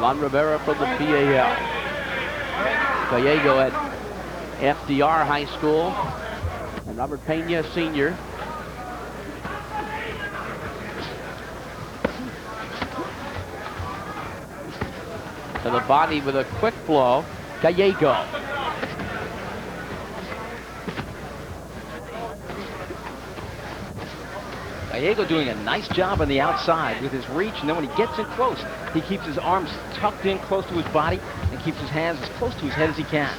Juan Rivera from the PAL. Gallego at FDR High School. And Robert Pena, senior. To the body with a quick blow. Gallego. Gallego doing a nice job on the outside with his reach, and then when he gets in close, he keeps his arms tucked in close to his body and keeps his hands as close to his head as he can.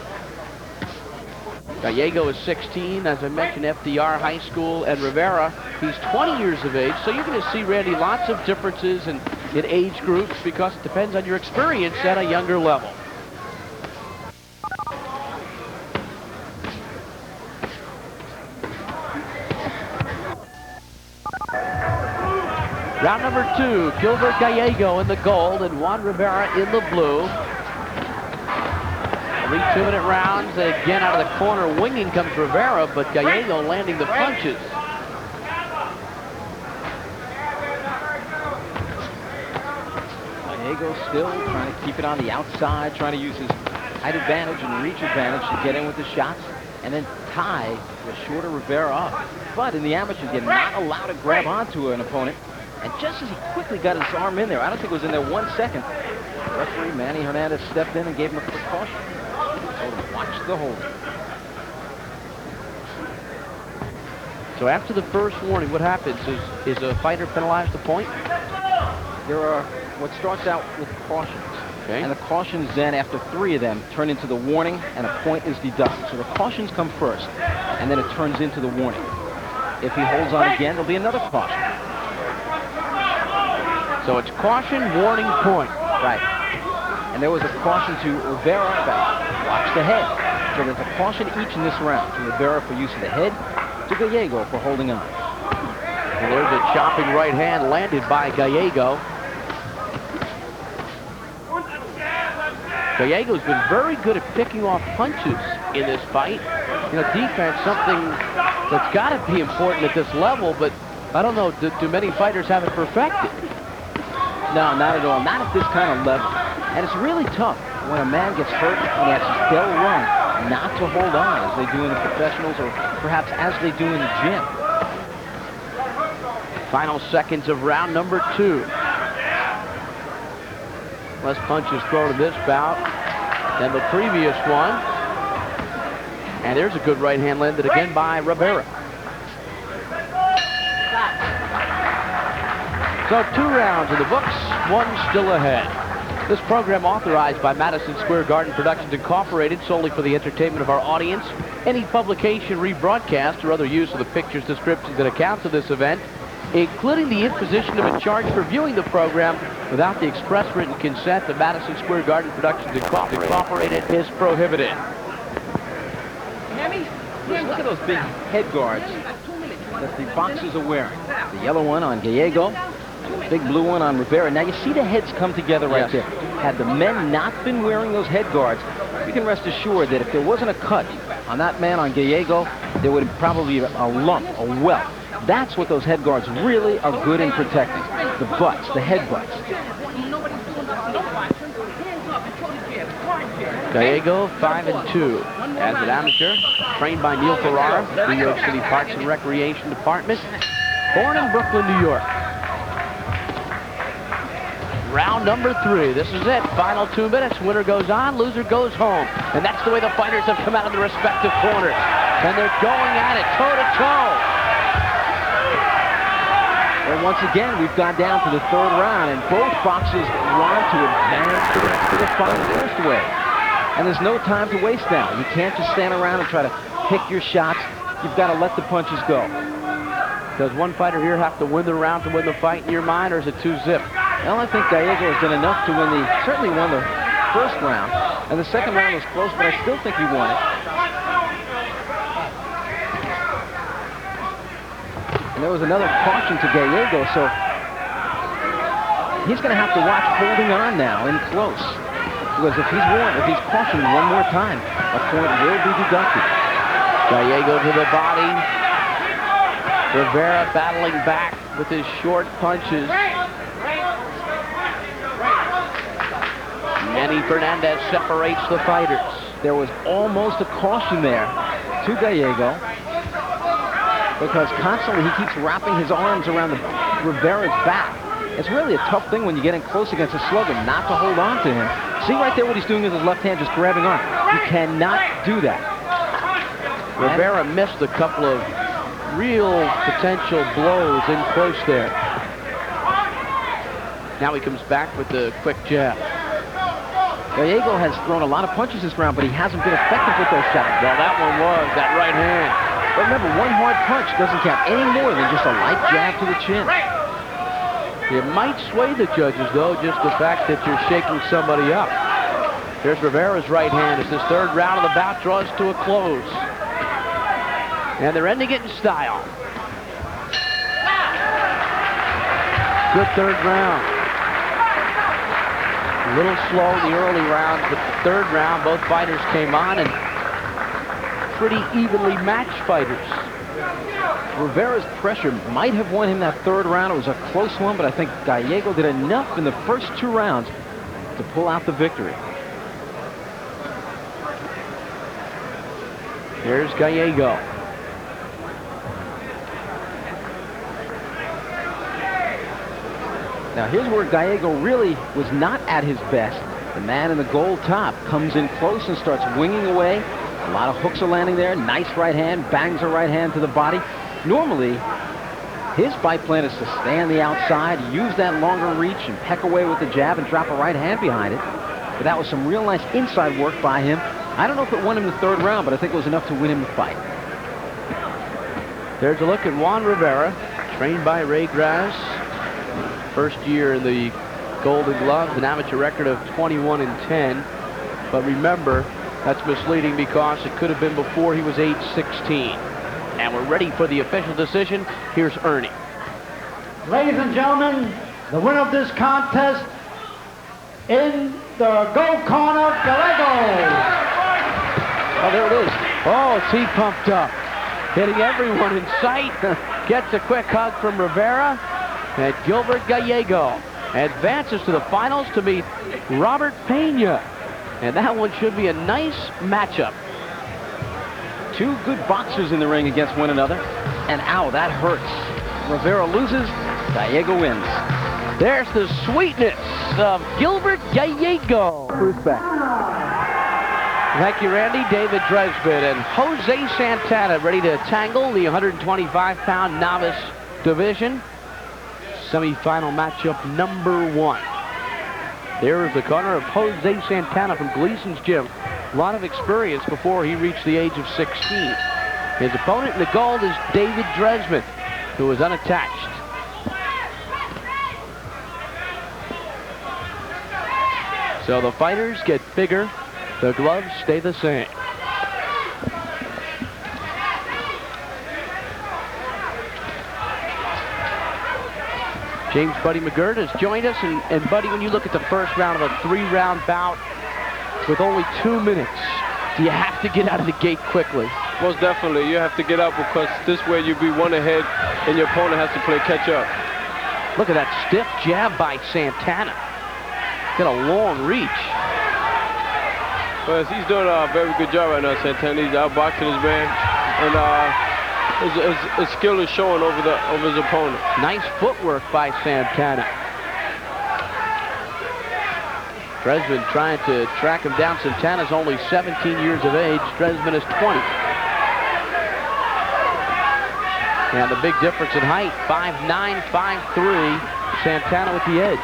Gallego is 16, as I mentioned, FDR High School, and Rivera, he's 20 years of age, so you're going to see, Randy, lots of differences in age groups because it depends on your experience at a younger level. Round number 2, Gilbert Gallego in the gold and Juan Rivera in the blue. 3 2-minute rounds. Again, out of the corner, winging comes Rivera, but Gallego landing the punches. Gallego still trying to keep it on the outside, trying to use his height advantage and reach advantage to get in with the shots, and then tie the shorter Rivera up. But in the amateurs, you're not allowed to grab onto an opponent. And just as he quickly got his arm in there, I don't think it was in there 1 second, referee Manny Hernandez stepped in and gave him a quick caution. So watch the hold. So after the first warning, what happens? Is a fighter penalized a point? There are what starts out with cautions. Okay. And the cautions then, after 3 of them, turn into the warning, and a point is deducted. So the cautions come first, and then it turns into the warning. If he holds on again, there'll be another caution. So it's caution, warning, point. Right. And there was a caution to Rivera about watch the head. So there's a caution each in this round. To Rivera for use of the head, to Gallego for holding on. And there's a chopping right hand landed by Gallego. Gallego's been very good at picking off punches in this fight. You know, defense, something that's got to be important at this level, but I don't know, do many fighters have it perfected? No, not at all. Not at this kind of level. And it's really tough when a man gets hurt and he has to still run, not to hold on as they do in the professionals or perhaps as they do in the gym. Final seconds of round number 2. Less punches thrown in this bout than the previous one. And there's a good right hand landed again by Rivera. So 2 rounds in the books, 1 still ahead. This program authorized by Madison Square Garden Productions Incorporated solely for the entertainment of our audience. Any publication, rebroadcast, or other use of the pictures, descriptions, and accounts of this event, including the imposition of a charge for viewing the program without the express written consent of Madison Square Garden Productions Incorporated, is prohibited. Look at those big head guards that the boxers are wearing. The yellow one on Gallego, and the big blue one on Rivera. Now you see the heads come together right there. Had the men not been wearing those head guards, you can rest assured that if there wasn't a cut on that man on Gallego, there would probably be a lump, a welt. That's what those head guards really are good in protecting. The butts, the head butts. Gallego 5-2 as an amateur, trained by Neil Ferrara, New York City Parks and Recreation Department, born in Brooklyn, New York. Round number 3. This is it. Final 2 minutes. Winner goes on, loser goes home. And that's the way the fighters have come out of their respective corners. And they're going at it toe-to-toe. And once again, we've gone down to the 3rd round, and both boxers want to advance to the final first way. And there's no time to waste now. You can't just stand around and try to pick your shots. You've got to let the punches go. Does one fighter here have to win the round to win the fight in your mind, or is it 2-zip? Well, I think Gallego has done enough to win certainly won the first round. And the second round was close, but I still think he won it. And there was another caution to Gallego, so he's going to have to watch holding on now in close. Because if he's cautioned one more time, a point will be deducted. Gallego to the body. Rivera battling back with his short punches. Manny Fernandez separates the fighters. There was almost a caution there to Gallego because constantly he keeps wrapping his arms around Rivera's back. It's really a tough thing when you get in close against a slugger not to hold on to him. See right there what he's doing with his left hand, just grabbing on. You cannot do that. Rivera missed a couple of real potential blows in close there. Now he comes back with the quick jab. Gallego has thrown a lot of punches this round, but he hasn't been effective with those shots. Well, that one was, that right hand. But remember, one hard punch doesn't count any more than just a light jab to the chin. It might sway the judges, though, just the fact that you're shaking somebody up. Here's Rivera's right hand as this third round of the bout draws to a close. And they're ending it in style. Good third round. A little slow in the early rounds, but the third round, both fighters came on and pretty evenly matched fighters. Rivera's pressure might have won him that third round. It was a close one, but I think Gallego did enough in the first 2 rounds to pull out the victory. Here's Gallego. Now here's where Gallego really was not at his best. The man in the gold top comes in close and starts winging away. A lot of hooks are landing there. Nice right hand, bangs a right hand to the body. Normally, his fight plan is to stay on the outside, use that longer reach, and peck away with the jab and drop a right hand behind it. But that was some real nice inside work by him. I don't know if it won him the third round, but I think it was enough to win him the fight. There's a look at Juan Rivera, trained by Ray Graz. First year in the Golden Gloves, an amateur record of 21-10. But remember, that's misleading because it could have been before he was age 16. And we're ready for the official decision. Here's Ernie. Ladies and gentlemen, the winner of this contest in the gold corner, Gallego. Oh, there it is. Oh, is he pumped up. Hitting everyone in sight. Gets a quick hug from Rivera. And Gilbert Gallego advances to the finals to meet Robert Pena. And that one should be a nice matchup. 2 good boxers in the ring against one another. And ow, that hurts. Rivera loses, Gallego wins. There's the sweetness of Gilbert Gallego. Cruz back. Thank you, Randy. David Dressman and Jose Santana ready to tangle the 125-pound novice division. Semifinal matchup number 1. There is the corner of Jose Santana from Gleason's gym. A lot of experience before he reached the age of 16. His opponent in the gold is David Dressman, who is unattached. So the fighters get bigger, the gloves stay the same. James Buddy McGirt has joined us, and Buddy, when you look at the first round of a 3-round bout with only 2 minutes, do you have to get out of the gate quickly? Most definitely, you have to get out because this way you'll be 1 ahead and your opponent has to play catch up. Look at that stiff jab by Santana. Got a long reach. Well, he's doing a very good job right now, Santana. He's outboxing his man, and his skill is showing over his opponent. Nice footwork by Santana. Dressman trying to track him down. Santana's only 17 years of age. Dressman is 20. And the big difference in height, 5'9", 5'3", Santana with the edge.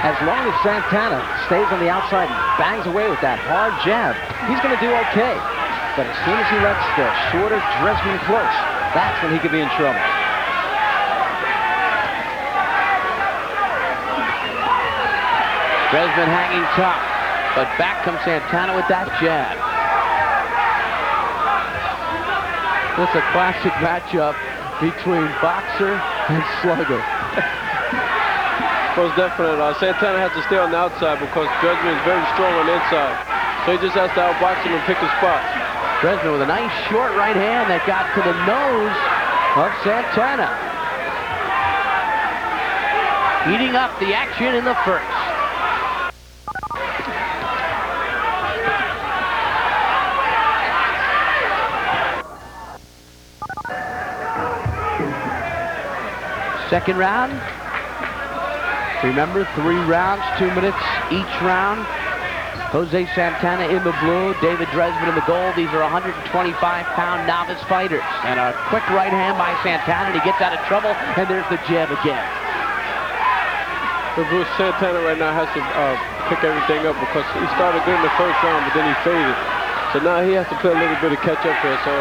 As long as Santana stays on the outside and bangs away with that hard jab, he's going to do okay. But as soon as he lets the shorter Dressman close, that's when he could be in trouble. Dressman hanging tough, but back comes Santana with that jab. This is a classic matchup between boxer and slugger. Most definitely, Santana has to stay on the outside because Dressman is very strong on the inside. So he just has to outbox him and pick his spots. Dressman with a nice short right hand that got to the nose of Santana. Heating up the action in the first. Second round. Remember, 3 rounds, 2 minutes each round. Jose Santana in the blue, David Dressman in the gold. These are 125-pound novice fighters. And a quick right hand by Santana, and he gets out of trouble, and there's the jab again. But Bruce Santana right now has to pick everything up because he started good in the first round, but then he faded. So now he has to play a little bit of catch up here. So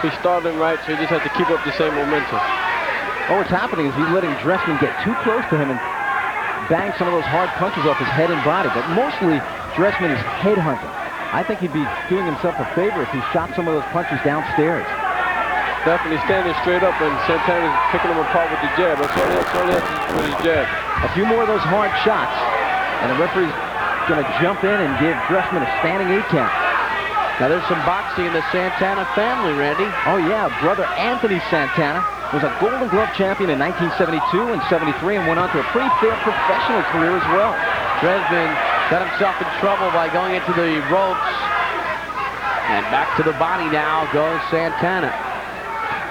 he's starting right, so he just has to keep up the same momentum. Oh, what's happening is he's letting Dressman get too close to him and bang some of those hard punches off his head and body, but mostly Dressman is headhunting. I think he'd be doing himself a favor if he shot some of those punches downstairs. Definitely standing straight up, and Santana's picking him apart with the jab. That's all he has to do with his jab. A few more of those hard shots, and the referee's going to jump in and give Dressman a standing 8 count. Now there's some boxing in the Santana family, Randy. Oh yeah, brother Anthony Santana was a Golden Glove champion in 1972 and 73 and went on to a pretty fair professional career as well. Dressman got himself in trouble by going into the ropes. And back to the body now goes Santana.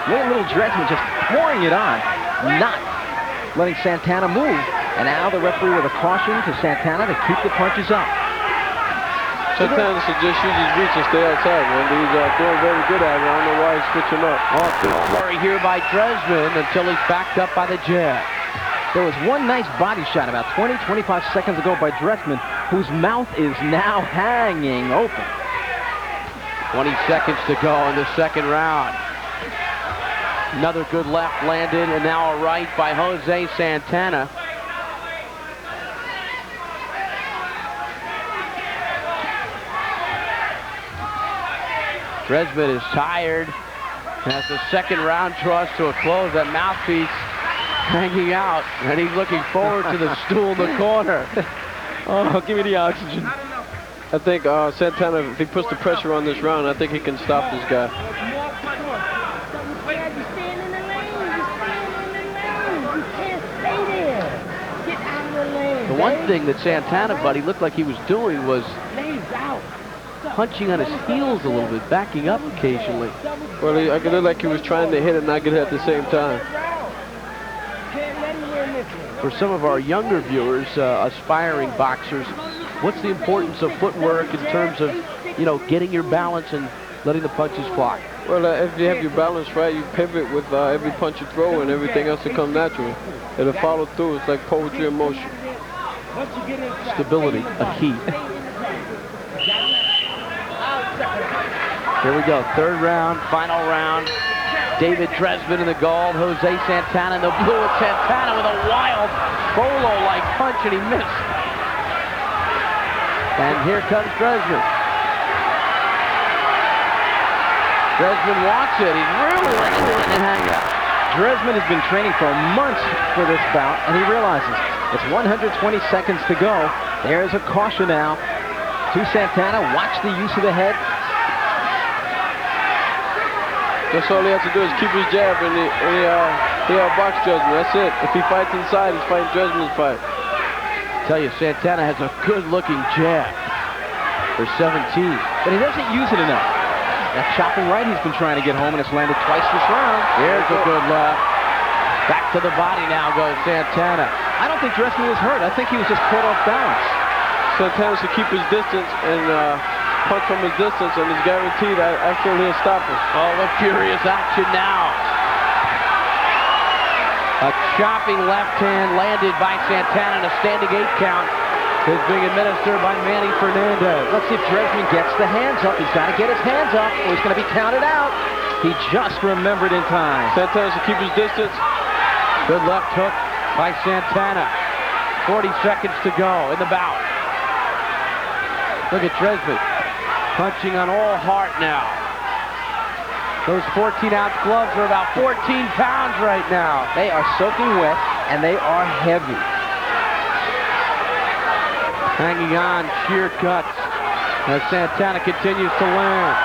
Look at little Dressman just pouring it on, not letting Santana move. And now the referee with a caution to Santana to keep the punches up. Santana should just use his reach and stay outside, man. He's doing very good at it. I don't know why he's switching up. Oh, good flurry here by Dressman until he's backed up by the jab. There was one nice body shot about 20-25 seconds ago by Dressman, whose mouth is now hanging open. 20 seconds to go in the second round. Another good left landed, and now a right by Jose Santana. Dressman is tired. As the second round draws to a close, that mouthpiece hanging out, and he's looking forward to the stool in the corner. Oh, give me the oxygen. I think Santana, if he puts the pressure on this round, I think he can stop this guy. The one thing that Santana, buddy, looked like he was doing was punching on his heels a little bit, backing up occasionally. Well, I could look like he was trying to hit and not get hit at the same time. For some of our younger viewers, aspiring boxers, what's the importance of footwork in terms of, you know, getting your balance and letting the punches fly? Well, if you have your balance right, you pivot with every punch you throw, and everything else will come natural. It'll follow through. It's like poetry in motion. Stability, a key. Here we go, third round, final round. David Dressman in the gold, Jose Santana in the blue, and Santana with a wild bolo-like punch, and he missed. And here comes Dressman. Dressman wants it. He's really letting it hang out. Dressman has been training for months for this bout, and he realizes it's 120 seconds to go. There's a caution now to Santana. Watch the use of the head. That's all he has to do is keep his jab, and he outbox Dressman. That's it. If he fights inside, he's fighting Dressman's fight. I tell you, Santana has a good-looking jab for 17. But he doesn't use it enough. That chopping right he's been trying to get home, and it's landed twice this round. Here's a good left. Back to the body now goes Santana. I don't think Dressman was hurt. I think he was just caught off balance. Santana should keep his distance and punch from his distance, and it's guaranteed that actually he'll stop him. Oh, the furious action now. A chopping left hand landed by Santana, and a standing 8 count is being administered by Manny Fernandez. Let's see if Dressman gets the hands up. He's got to get his hands up, or he's going to be counted out. He just remembered in time. Santana should keep his distance. Good left hook by Santana. 40 seconds to go in the bout. Look at Dressman punching on all heart now. Those 14-ounce gloves are about 14 pounds right now. They are soaking wet, and they are heavy. Hanging on, sheer cuts as Santana continues to land.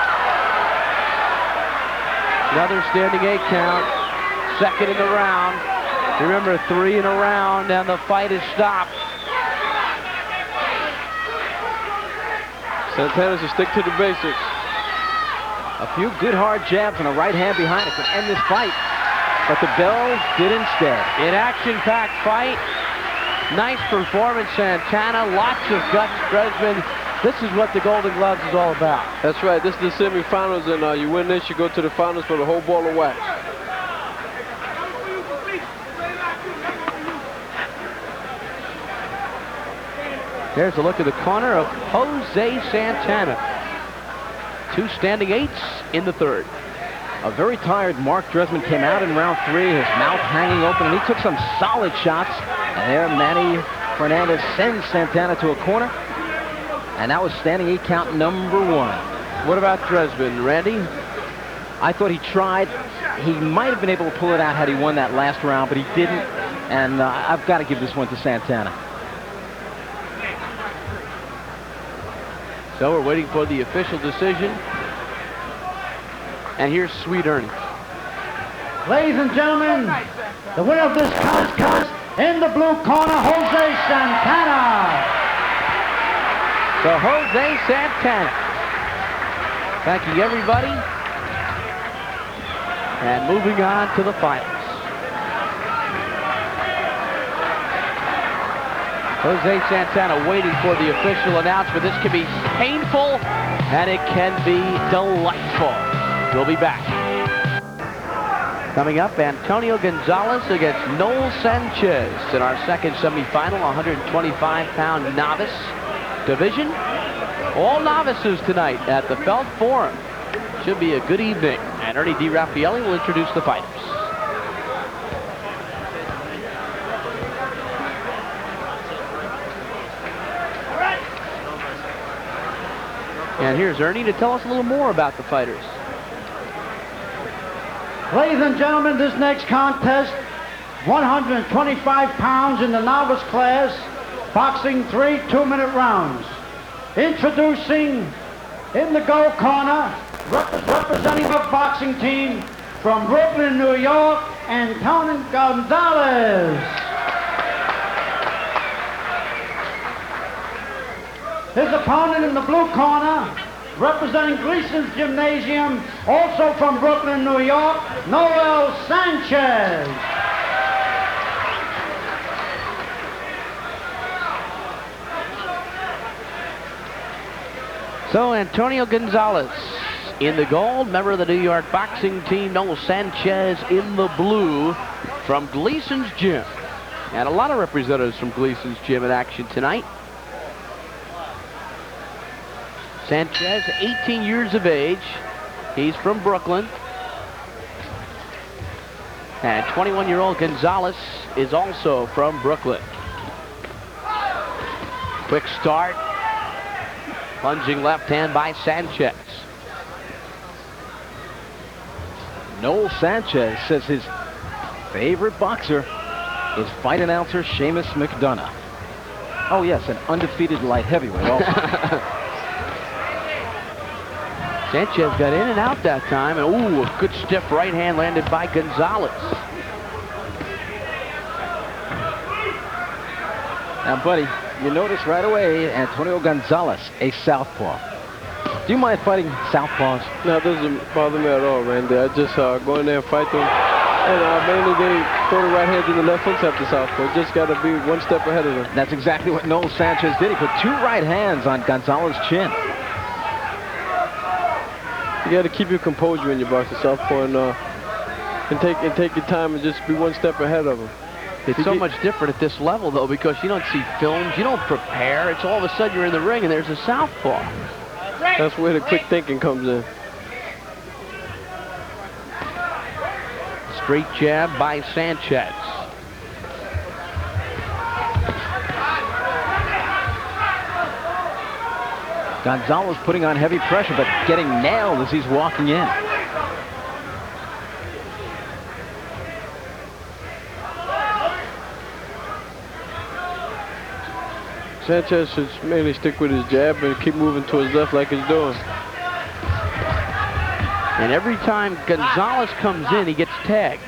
Another standing 8 count. Second in the round. Remember, 3 in a round, and the fight is stopped. Santana should stick to the basics. A few good hard jabs and a right hand behind it could end this fight. but the bell did instead. An action-packed fight. Nice performance, Santana. Lots of guts, Dressman. This is what the Golden Gloves is all about. That's right. This is the semifinals, and you win this, you go to the finals for the whole ball of wax. There's a look at the corner of Jose Santana. 2 standing 8s in the 3rd. A very tired Mark Dressman came out in round 3, his mouth hanging open, and he took some solid shots. And there, Manny Fernandez sends Santana to a corner. And that was standing 8 count number 1. What about Dressman, Randy? I thought he tried. He might have been able to pull it out had he won that last round, but he didn't. And I've got to give this one to Santana. So we're waiting for the official decision. And here's Sweet Ernie. Ladies and gentlemen, the winner of this contest in the blue corner, Jose Santana. So Jose Santana. Thanking everybody. And moving on to the finals. Jose Santana waiting for the official announcement. This can be painful and it can be delightful. We'll be back. Coming up, Antonio Gonzalez against Noel Sanchez in our second semifinal, 125-pound novice division. All novices tonight at the Felt Forum. Should be a good evening. And Ernie D. Raffaelli will introduce the fighters. And here's Ernie to tell us a little more about the fighters. Ladies and gentlemen, this next contest, 125 pounds in the novice class, boxing 3 2-minute rounds. Introducing in the goal corner, representing the boxing team from Brooklyn, New York, Antonio Gonzalez. His opponent in the blue corner, representing Gleason's Gymnasium, also from Brooklyn, New York, Noel Sanchez. So Antonio Gonzalez in the gold, member of the New York boxing team. Noel Sanchez in the blue from Gleason's Gym. And a lot of representatives from Gleason's Gym in action tonight. Sanchez, 18 years of age. He's from Brooklyn. And 21-year-old Gonzalez is also from Brooklyn. Quick start. Plunging left hand by Sanchez. Noel Sanchez says his favorite boxer is fight announcer Seamus McDonough. Oh yes, an undefeated light heavyweight also. Sanchez got in and out that time, and ooh, a good stiff right hand landed by Gonzalez. Now, buddy, you notice right away, Antonio Gonzalez, a southpaw. Do you mind fighting southpaws? No, it doesn't bother me at all, Randy. I just go in there and fight them. And mainly they throw the right hands and the left hooks after southpaw. Just got to be one step ahead of them. That's exactly what Noel Sanchez did. He put 2 right hands on Gonzalez's chin. You got to keep your composure when you box the southpaw and take your time and just be one step ahead of them. It's so much different at this level, though, because you don't see films, you don't prepare. It's all of a sudden you're in the ring and there's a southpaw. That's where the quick thinking comes in. Straight jab by Sanchez. Gonzalez putting on heavy pressure, but getting nailed as he's walking in. Sanchez should mainly stick with his jab and keep moving to his left like he's doing. And every time Gonzalez comes in, he gets tagged.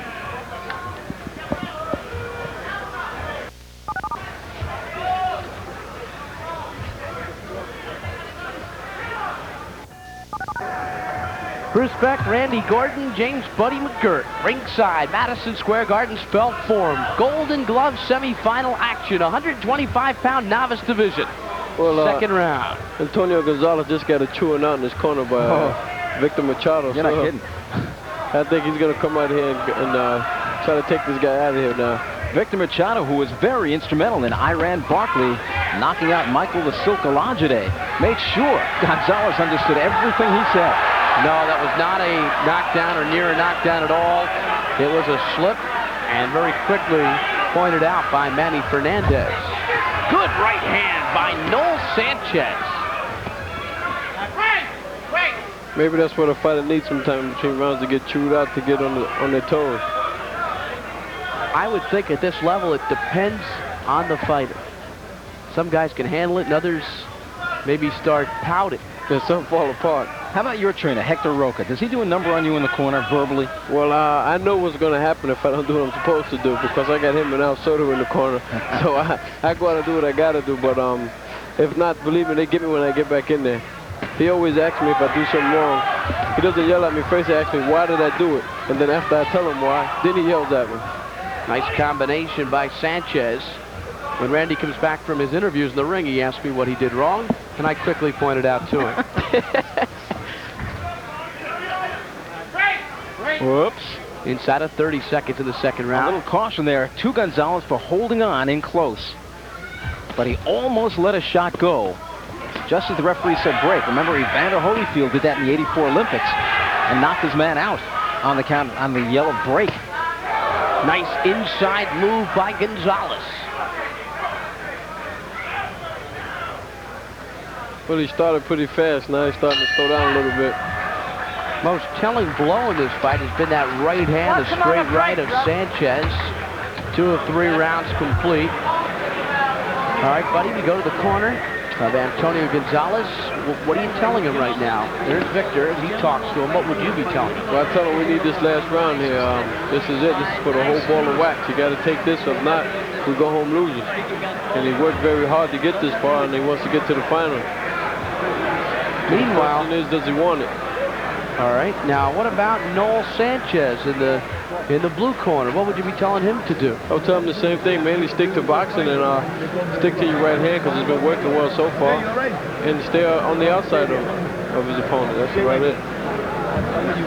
Bruce Beck, Randy Gordon, James Buddy McGirt. Ringside, Madison Square Garden spelled form. Golden Glove semifinal action, 125-pound novice division. Well, Second round. Antonio Gonzalez just got a chewing out in his corner by Victor Machado. You're not kidding. I think he's going to come out here and try to take this guy out of here now. Victor Machado, who was very instrumental in Iran Barkley knocking out Michael the Silk Olajide, made sure Gonzalez understood everything he said. No, that was not a knockdown or near a knockdown at all. It was a slip, and very quickly pointed out by Manny Fernandez. Good right hand by Noel Sanchez. Maybe that's what a fighter needs sometime between rounds, to get chewed out, to get on their toes. I would think at this level it depends on the fighter. Some guys can handle it, and others maybe start pouting. And some fall apart. How about your trainer, Hector Roca? Does he do a number on you in the corner verbally? Well, I know what's going to happen if I don't do what I'm supposed to do, because I got him and Al Soto in the corner. So I go out and do what I got to do. But if not, believe me, they get me when I get back in there. He always asks me if I do something wrong. He doesn't yell at me first. He asks me, why did I do it? And then after I tell him why, then he yells at me. Nice combination by Sanchez. When Randy comes back from his interviews in the ring, he asked me what he did wrong, and I quickly pointed out to him. Whoops. Inside of 30 seconds in the second round. A little caution there to Gonzalez for holding on in close. But he almost let a shot go just as the referee said break. Remember, Evander Holyfield did that in the '84 Olympics and knocked his man out on the count on the yellow break. Nice inside move by Gonzalez. Well, he started pretty fast. Now he's starting to slow down a little bit. Most telling blow in this fight has been that right hand, the straight right of Sanchez. 2 of 3 rounds complete. All right, buddy, we go to the corner of Antonio Gonzalez. What are you telling him right now? There's Victor as he talks to him. What would you be telling him? Well, I tell him we need this last round here. This is it. This is for the whole ball of wax. You got to take this. If not, we go home losing. And he worked very hard to get this far, and he wants to get to the final. Meanwhile, the question is, does he want it? All right. Now, what about Noel Sanchez in the blue corner? What would you be telling him to do? I'll tell him the same thing. Mainly stick to boxing and stick to your right hand, because it's been working well so far. And stay on the outside of his opponent. That's about it.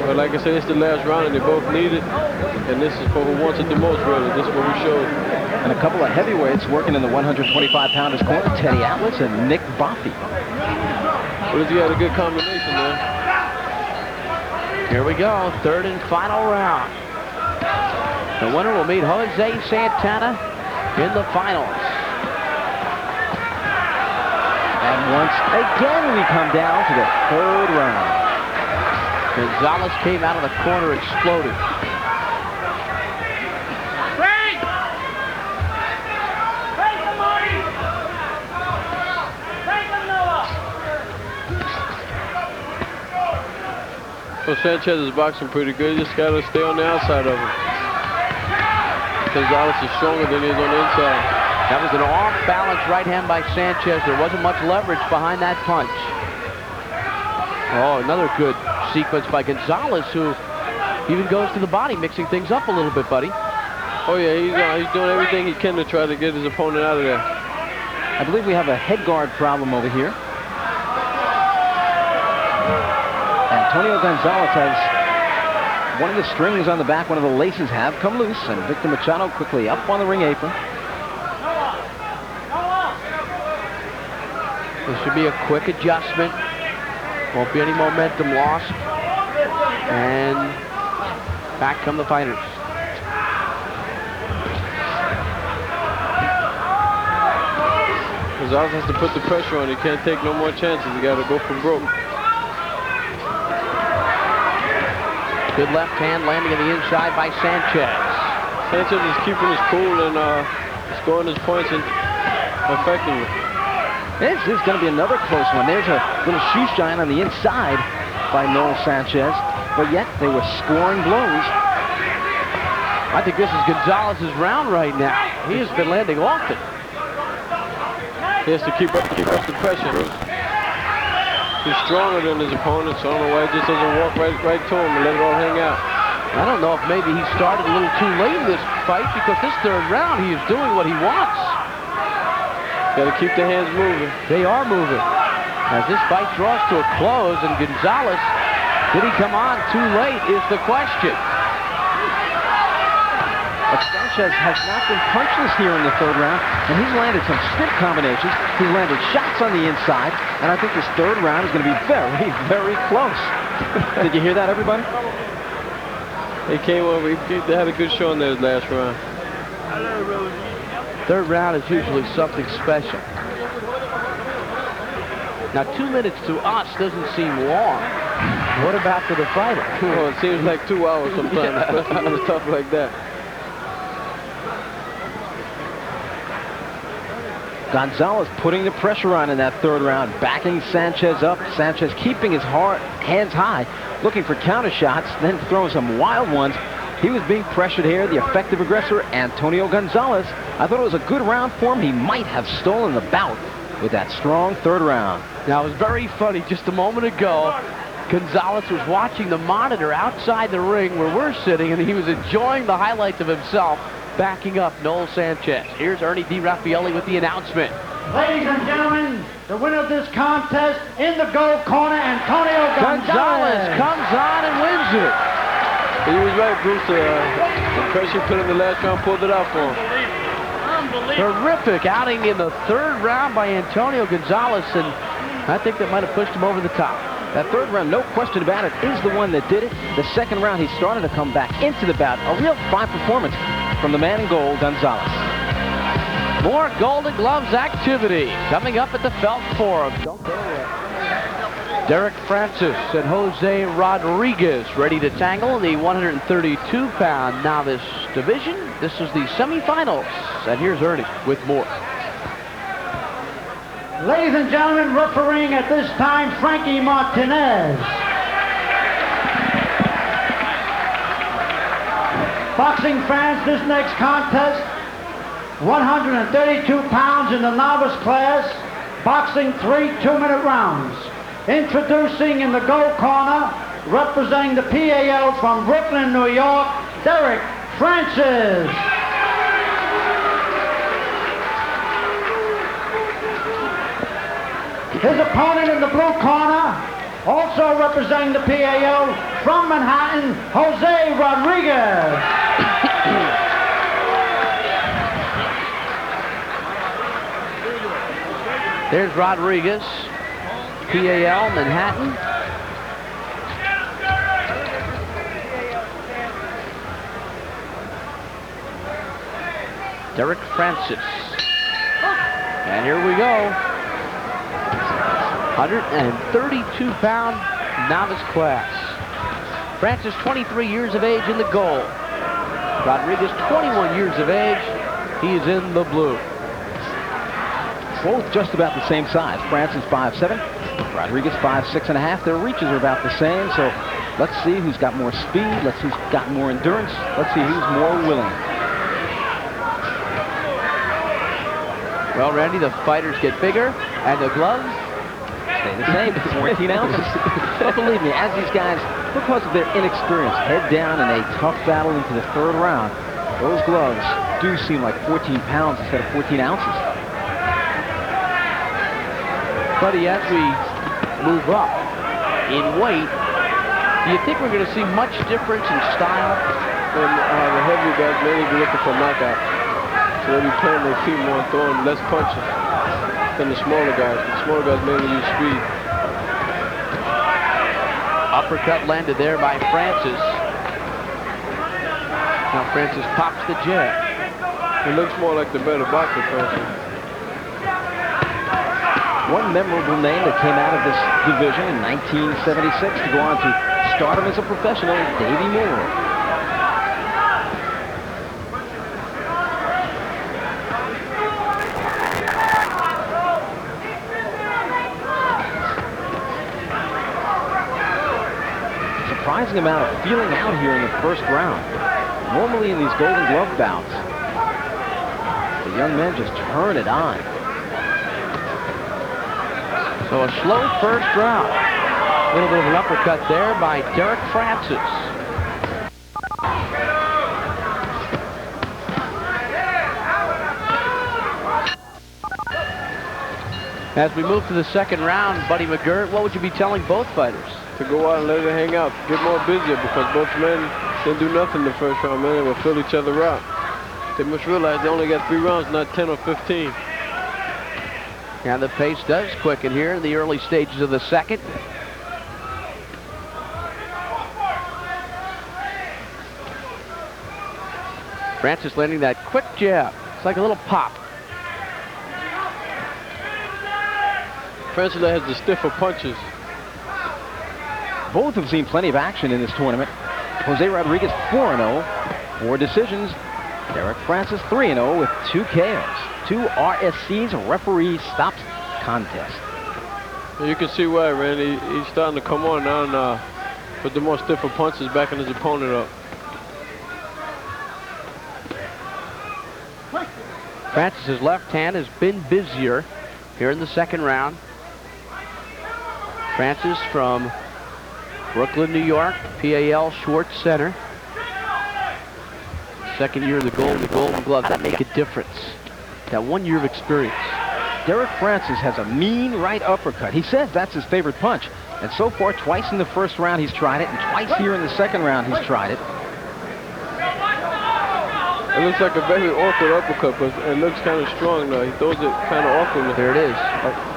But like I said, it's the last round, and they both need it. And this is for who wants it the most, really. This is what we showed. And a couple of heavyweights working in the 125-pounders corner, Teddy Atlas and Nick Boffey. Well, he had a good combination there. Here we go, third and final round. The winner will meet Jose Santana in the finals. And once again, we come down to the third round. Gonzalez came out of the corner exploding. So Sanchez is boxing pretty good. You just got to stay on the outside of him. Gonzalez is stronger than he is on the inside. That was an off-balance right hand by Sanchez. There wasn't much leverage behind that punch. Oh, another good sequence by Gonzalez, who even goes to the body, mixing things up a little bit, buddy. Oh, yeah, he's doing everything he can to try to get his opponent out of there. I believe we have a head guard problem over here. Antonio Gonzalez has one of the strings on the back, one of the laces have come loose, and Victor Machado quickly up on the ring apron. This should be a quick adjustment. Won't be any momentum lost. And back come the fighters. Gonzalez has to put the pressure on. He can't take no more chances. He got to go for broke. Good left hand landing in the inside by Sanchez. Sanchez is keeping his cool and scoring his points and effectively. This is going to be another close one. There's a little shoe shine on the inside by Noel Sanchez, but yet they were scoring blows. I think this is Gonzalez's round right now. He has been landing often. He has to keep up the pressure. He's stronger than his opponent, so I don't know why he just doesn't walk right to him and let it all hang out. I don't know if maybe he started a little too late in this fight, because this third round he is doing what he wants. Got to keep the hands moving. They are moving. As this fight draws to a close, and Gonzalez, did he come on too late is the question. But Sanchez has not been punchless here in the third round, and he's landed some stiff combinations. He's landed shots on the inside, and I think this third round is going to be very, very close. Did you hear that, everybody? He came over. They had a good show in their last round. Third round is usually something special. Now, 2 minutes to us doesn't seem long. What about to the fighter? Well, it seems like 2 hours sometimes, especially on stuff like that. Gonzalez putting the pressure on in that third round, backing Sanchez up. Sanchez keeping his hands high, looking for counter shots, then throwing some wild ones. He was being pressured here. The effective aggressor, Antonio Gonzalez. I thought it was a good round for him. He might have stolen the bout with that strong third round. Now, it was very funny just a moment ago. Gonzalez was watching the monitor outside the ring where we're sitting, and he was enjoying the highlights of himself, backing up Noel Sanchez. Here's Ernie DiRaffaele with the announcement. Ladies and gentlemen, the winner of this contest in the gold corner, Antonio Gonzalez comes on and wins it. He was right, Bruce. The pressure put in the last round pulled it out for him. Terrific outing in the third round by Antonio Gonzalez, and I think that might have pushed him over the top. That third round, no question about it, is the one that did it. The second round, he started to come back into the bout. A real fine performance from the man in gold, Gonzalez. More Golden Gloves activity coming up at the Felt Forum. Don't go away. Derrick Francis and Jose Rodriguez ready to tangle in the 132-pound novice division. This is the semifinals, and here's Ernie with more. Ladies and gentlemen, refereeing at this time, Frankie Martinez. Boxing fans, this next contest, 132 pounds in the novice class, boxing 3 2-minute rounds. Introducing in the gold corner, representing the PAL from Brooklyn, New York, Derrick Francis. His opponent in the blue corner, also representing the PAL from Manhattan, Jose Rodriguez. There's Rodriguez, PAL, Manhattan. Derrick Francis. And here we go. 132-pound novice class. Francis, 23 years of age in the gold. Rodriguez, 21 years of age. He is in the blue. Both just about the same size. Francis 5'7", Rodriguez 5'6.5". Their reaches are about the same, so let's see who's got more speed. Let's see who's got more endurance. Let's see who's more willing. Well, Randy, the fighters get bigger, and the gloves stay the same, 14 ounces. But believe me, as these guys, because of their inexperience, head down in a tough battle into the third round, those gloves do seem like 14 pounds instead of 14 ounces. Buddy, as we move up in weight, do you think we're going to see much difference in style? And the heavy guys mainly be looking for knockout. So they'll be playing their feet more and throwing less punches than the smaller guys. The smaller guys mainly use speed. Uppercut landed there by Francis. Now Francis pops the jab. It looks more like the better boxer, Francis. One memorable name that came out of this division in 1976 to go on to stardom as a professional, Davey Moore. Surprising amount of feeling out here in the first round. Normally in these Golden Glove bouts, the young men just turn it on. So a slow first round. A little bit of an uppercut there by Derrick Francis. As we move to the second round, Buddy McGirt, what would you be telling both fighters? To go out and let it hang out, get more busier, because both men didn't do nothing the first round, man. They will fill each other out. They must realize they only got 3 rounds, not 10 or 15. And the pace does quicken here in the early stages of the second. Francis landing that quick jab. It's like a little pop. Francis has the stiffer punches. Both have seen plenty of action in this tournament. Jose Rodriguez 4-0, 4 decisions. Derrick Francis 3-0 with 2 KOs. 2 RSCs, a referee stopped contest. You can see why, Randy. He's starting to come on now and put the more stiffer punches, backing his opponent up. Francis's left hand has been busier here in the second round. Francis from Brooklyn, New York, PAL Schwartz Center. Second year of the Golden Glove. That make a difference. That 1 year of experience. Derrick Francis has a mean right uppercut. He says that's his favorite punch. And so far, twice in the first round he's tried it, and twice here in the second round he's tried it. It looks like a very awkward uppercut, but it looks kind of strong though. He throws it kind of awkwardly. There it is.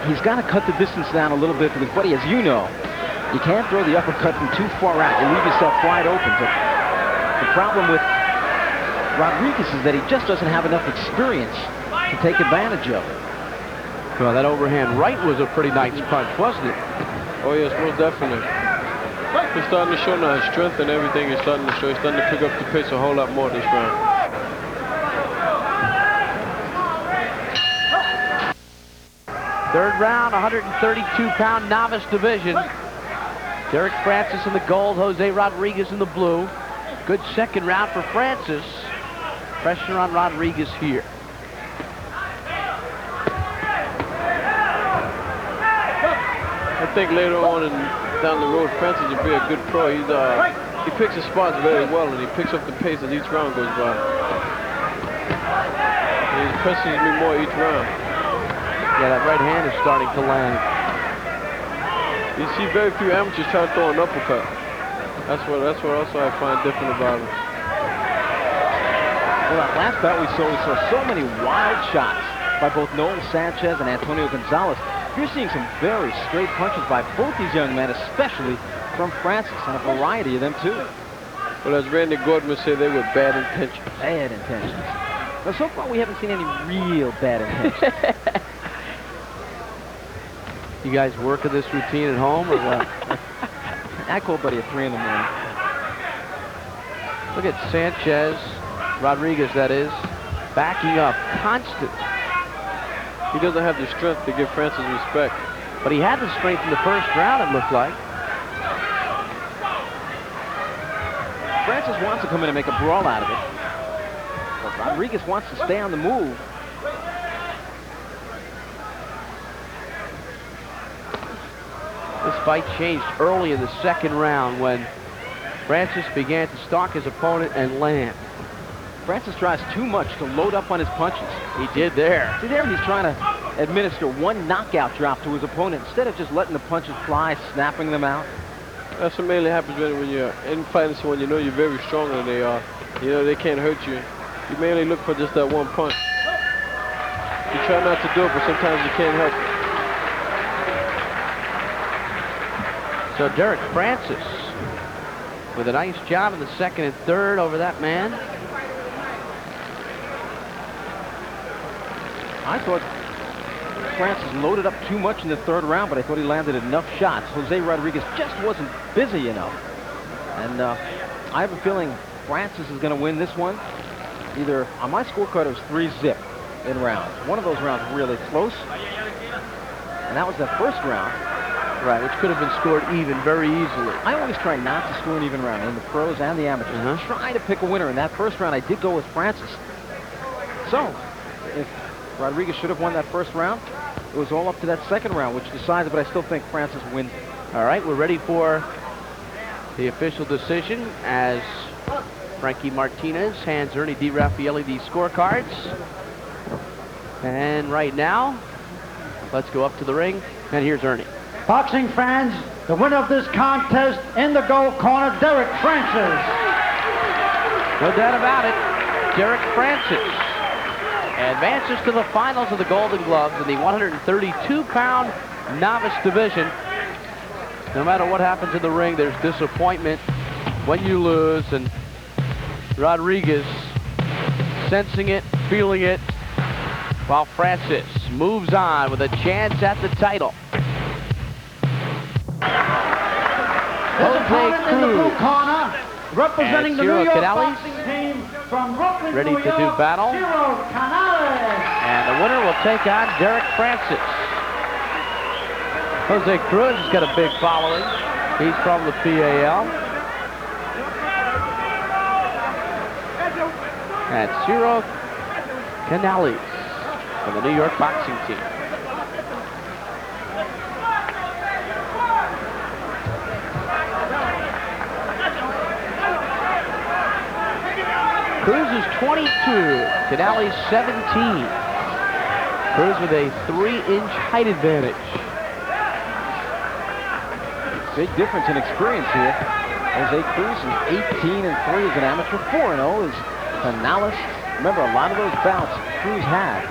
He's got to cut the distance down a little bit because, buddy, as you know, you can't throw the uppercut from too far out. You leave yourself wide open. But the problem with Rodriguez is that he just doesn't have enough experience to take advantage of it. Well, that overhand right was a pretty nice punch, wasn't it? Oh yes, most definitely. He's starting to show now his strength and everything. He's starting to show. He's starting to pick up the pace a whole lot more this round. Third round, 132-pound novice division. Derrick Francis in the gold, Jose Rodriguez in the blue. Good second round for Francis. Pressure on Rodriguez here. I think later on down the road, Francis will be a good pro. He picks his spots very well, and he picks up the pace as each round goes by. And he presses me more each round. Yeah, that right hand is starting to land. You see very few amateurs try to throw an uppercut. That's what also I find different about him. Well, that last bout we saw so many wild shots by both Noel Sanchez and Antonio Gonzalez. You're seeing some very straight punches by both these young men, especially from Francis, and a variety of them too. Well, as Randy Gordon would say, they were bad intentions. Bad intentions. Now, so far we haven't seen any real bad intentions. You guys working this routine at home or what? I call Buddy at 3 in the morning. Look at Sanchez, Rodriguez that is, backing up, constant. He doesn't have the strength to give Francis respect. But he had the strength in the first round, it looked like. Francis wants to come in and make a brawl out of it. But Rodriguez wants to stay on the move. This fight changed early in the second round when Francis began to stalk his opponent and land. Francis tries too much to load up on his punches. He did there. See there, he's trying to administer one knockout drop to his opponent instead of just letting the punches fly, snapping them out. That's what mainly happens when you're in fighting someone you know you're very stronger than they are. You know they can't hurt you. You mainly look for just that one punch. You try not to do it, but sometimes you can't help it. So Derrick Francis with a nice job in the second and third over that man. I thought Francis loaded up too much in the third round, but I thought he landed enough shots. Jose Rodriguez just wasn't busy enough. And I have a feeling Francis is going to win this one. Either on my scorecard, it was 3-0 in rounds. One of those rounds really close. And that was the first round. Right, which could have been scored even very easily. I always try not to score an even round in the pros and the amateurs. Try to pick a winner. In that first round, I did go with Francis. So, if Rodriguez should have won that first round, it was all up to that second round, which decided, but I still think Francis wins it. All right, we're ready for the official decision as Frankie Martinez hands Ernie DiRaffaele these scorecards. And right now, let's go up to the ring, and here's Ernie. Boxing fans, the winner of this contest in the gold corner, Derrick Francis. No doubt about it, Derrick Francis advances to the finals of the Golden Gloves in the 132-pound novice division. No matter what happens in the ring, there's disappointment when you lose, and Rodriguez sensing it, feeling it, while Francis moves on with a chance at the title. His opponent in the blue corner, representing the New York Canales, boxing team from Brooklyn, ready New to York, do battle. Ciro Canales. And the winner will take on Derrick Francis. Jose Cruz has got a big following. He's from the PAL. And Ciro Canales from the New York boxing team. Cruz is 22, Canales 17. Cruz with a 3-inch height advantage. Big difference in experience here. Jose Cruz is 18-3 as an amateur. 4-0 is Canales. Remember, a lot of those bouts Cruz had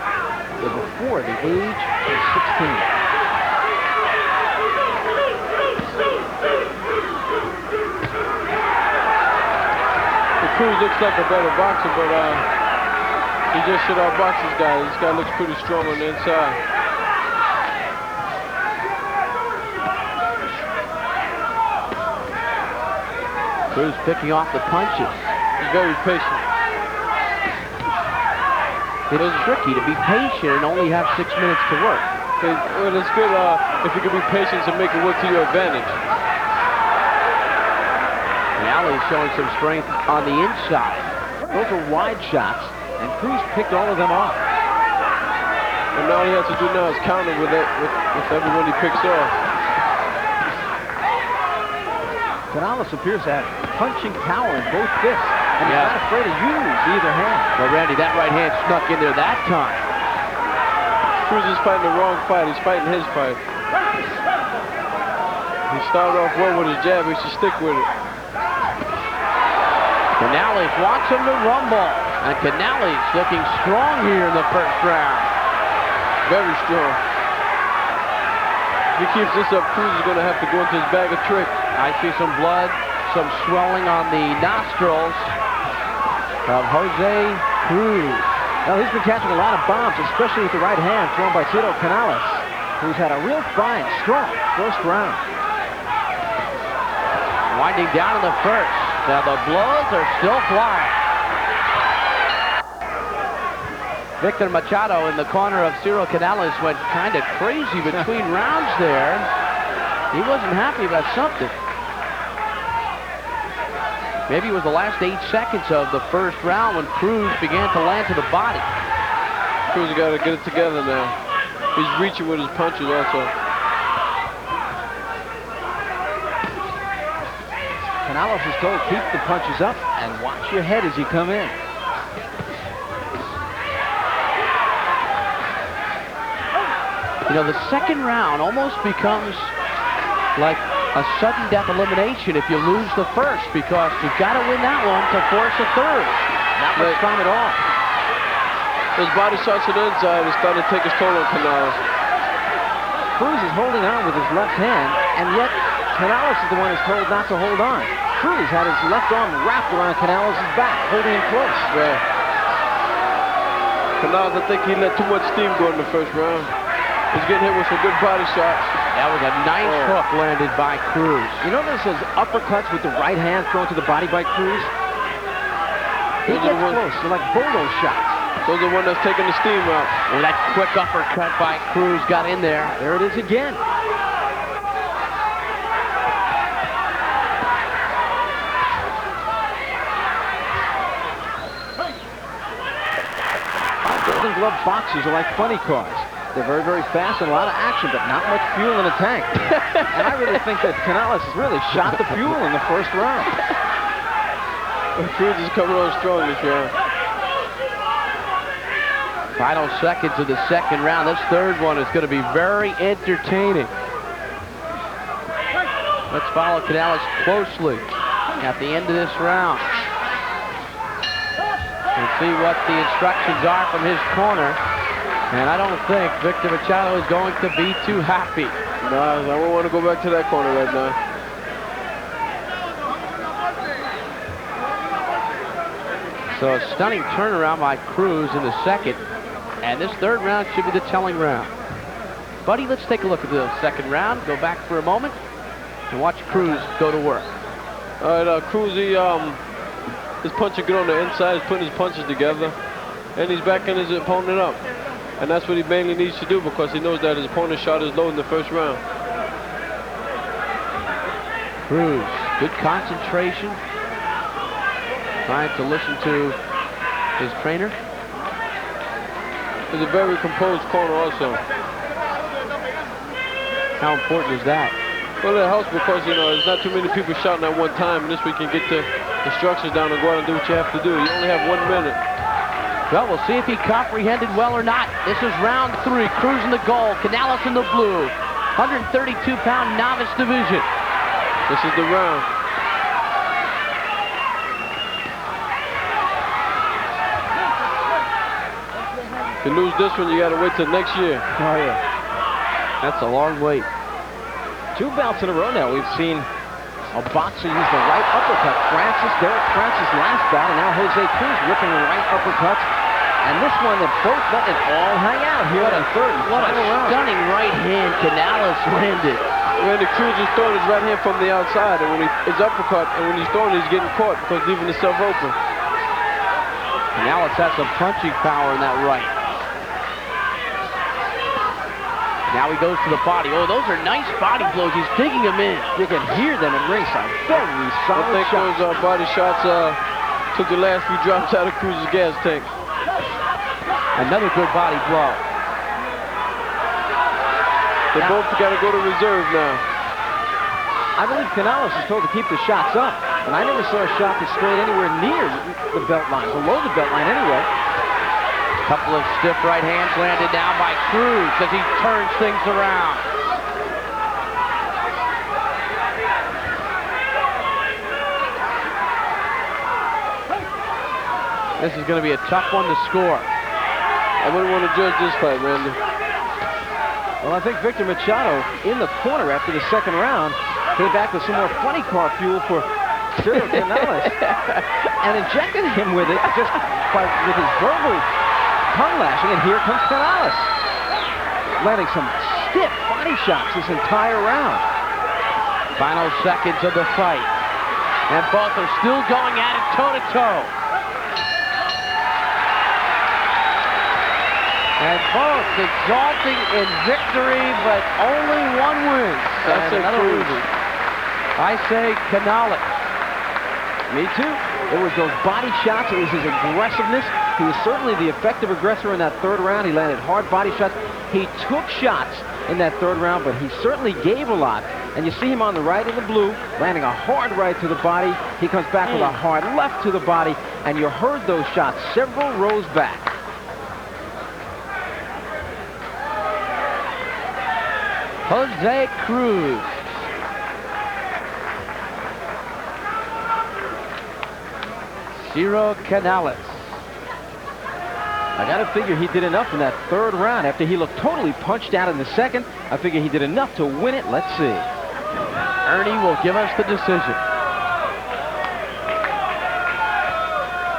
were before the age of 16. Cruz looks like a better boxer, but he just should outbox this guy. This guy looks pretty strong on the inside. Cruz picking off the punches. He's very patient. It's tricky to be patient and only have 6 minutes to work. Well, it's good if you can be patient and make it work to your advantage. Canales showing some strength on the inside. Those are wide shots, and Cruz picked all of them off. And all he has to do now is counter with everyone he picks off. Canales appears to have punching power in both fists, and he's not afraid to use either hand. Well, Randy, that right hand snuck in there that time. Cruz is fighting the wrong fight. He's fighting his fight. He started off well with his jab. He should stick with it. Canales wants him to rumble. And Canales looking strong here in the first round. Very strong. If he keeps this up, Cruz is going to have to go into his bag of tricks. I see some blood, some swelling on the nostrils of Jose Cruz. Well, he's been catching a lot of bombs, especially with the right hand thrown by Ciro Canales, who's had a real fine, strong first round. Winding down in the first. Now the blows are still flying. Victor Machado in the corner of Ciro Canales went kind of crazy between rounds there. He wasn't happy about something. Maybe it was the last 8 seconds of the first round when Cruz began to land to the body. Cruz has got to get it together now. He's reaching with his punches also. Canales is told, keep the punches up and watch your head as you come in. You know, the second round almost becomes like a sudden death elimination if you lose the first, because you've got to win that one to force a third. Not much time at all. Those body shots on the inside are starting to take its toll on Canales. Cruz is holding on with his left hand, and yet Canales is the one who's told not to hold on. Cruz had his left arm wrapped around Canales' back, holding him close. Yeah. Canales, I think he let too much steam go in the first round. He's getting hit with some good body shots. That was a nice hook landed by Cruz. You notice those uppercuts with the right hand thrown to the body by Cruz? He gets close. They're like bolo shots. Those are the ones that's taking the steam out. And that quick uppercut by Cruz got in there. There it is again. Golden Glove boxers are like funny cars. They're very, very fast and a lot of action, but not much fuel in the tank. And I really think that Canales has really shot the fuel in the first round. Cruz is coming on strong this round. Final seconds of the second round. This third one is going to be very entertaining. Let's follow Canales closely at the end of this round and see what the instructions are from his corner. And I don't think Victor Machado is going to be too happy. No, I don't want to go back to that corner right now. So a stunning turnaround by Cruz in the second. And this third round should be the telling round. Buddy, let's take a look at the second round. Go back for a moment and watch Cruz go to work. All right, Cruz, his puncher good on the inside. He's putting his punches together. And he's backing his opponent up. And that's what he mainly needs to do because he knows that his opponent's shot is low in the first round. Cruz, good concentration. Trying to listen to his trainer. It's a very composed corner also. How important is that? Well, it helps because, you know, there's not too many people shouting at one time. And this way you can get the instructions down and go out and do what you have to do. You only have 1 minute. Well, we'll see if he comprehended well or not. This is round 3. Cruz in the gold, Canales in the blue. 132-pound novice division. This is the round. If you lose this one, you got to wait till next year. Oh, yeah. That's a long wait. 2 bouts in a row now. We've seen a boxer use the right uppercut. Derrick Francis last bout, and now Jose Cruz ripping the right uppercuts. And this one, they both let it all hang out here in third and final round. Stunning right hand Canales landed. Randy Cruz is throwing his right hand from the outside, and when his uppercut, and when he's throwing, he's getting caught because leaving himself open. Canales has some punching power in that right. Now he goes to the body. Oh, those are nice body blows. He's digging them in. You can hear them in ringside. Very solid I think shots. those body shots took the last few drops out of Cruz's gas tank. Another good body blow. They both got to go to reserve now. I believe Canales is told to keep the shots up, and I never saw a shot that strayed anywhere near the belt line, below the belt line anyway. Couple of stiff right hands landed now by Cruz as he turns things around. This is going to be a tough one to score. I wouldn't want to judge this fight, Randy. Well, I think Victor Machado in the corner after the second round came back with some more funny car fuel for Ciro Canales and injected him with it just with his verbal tongue lashing, and here comes Canales, landing some stiff body shots this entire round. Final seconds of the fight, and both are still going at it toe-to-toe. And both exalting in victory, but only one wins. I say Canales. Me too. It was those body shots. It was his aggressiveness. He was certainly the effective aggressor in that third round. He landed hard body shots. He took shots in that third round, but he certainly gave a lot. And you see him on the right in the blue, landing a hard right to the body. He comes back with a hard left to the body, and you heard those shots several rows back. Jose Cruz. Ciro Canales. I got to figure he did enough in that third round. After he looked totally punched out in the second, I figure he did enough to win it. Let's see. Ernie will give us the decision.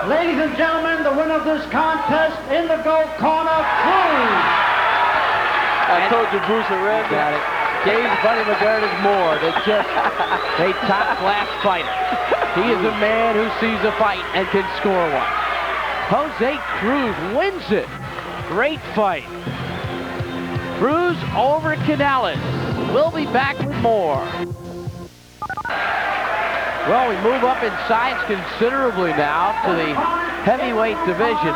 Ladies and gentlemen, the winner of this contest in the gold corner, Cruz. I told you, Bruce and Randy. Got it. Gave Buddy McGurn more than just a top-class fighter. He is a man who sees a fight and can score one. Jose Cruz wins it. Great fight. Cruz over Canales. We'll be back with more. Well, we move up in size considerably now to the heavyweight division.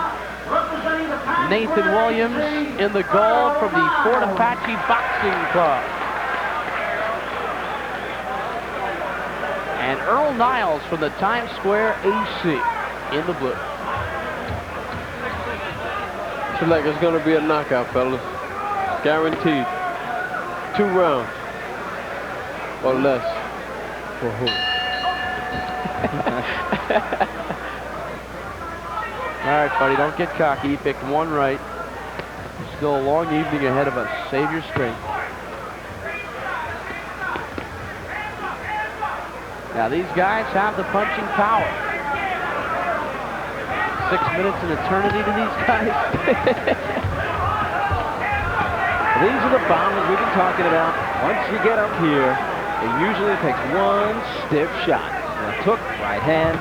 Nathan Williams in the goal from the Fort Apache Boxing Club. And Earl Niles from the Times Square AC in the blue. Looks like it's going to be a knockout, fellas. Guaranteed. 2 rounds. Or less. For who? All right, buddy, don't get cocky. You picked one right. Still a long evening ahead of us. Save your strength. Now, these guys have the punching power. 6 minutes an eternity to these guys. These are the bombers we've been talking about. Once you get up here, it usually takes one stiff shot. One hook, right hand.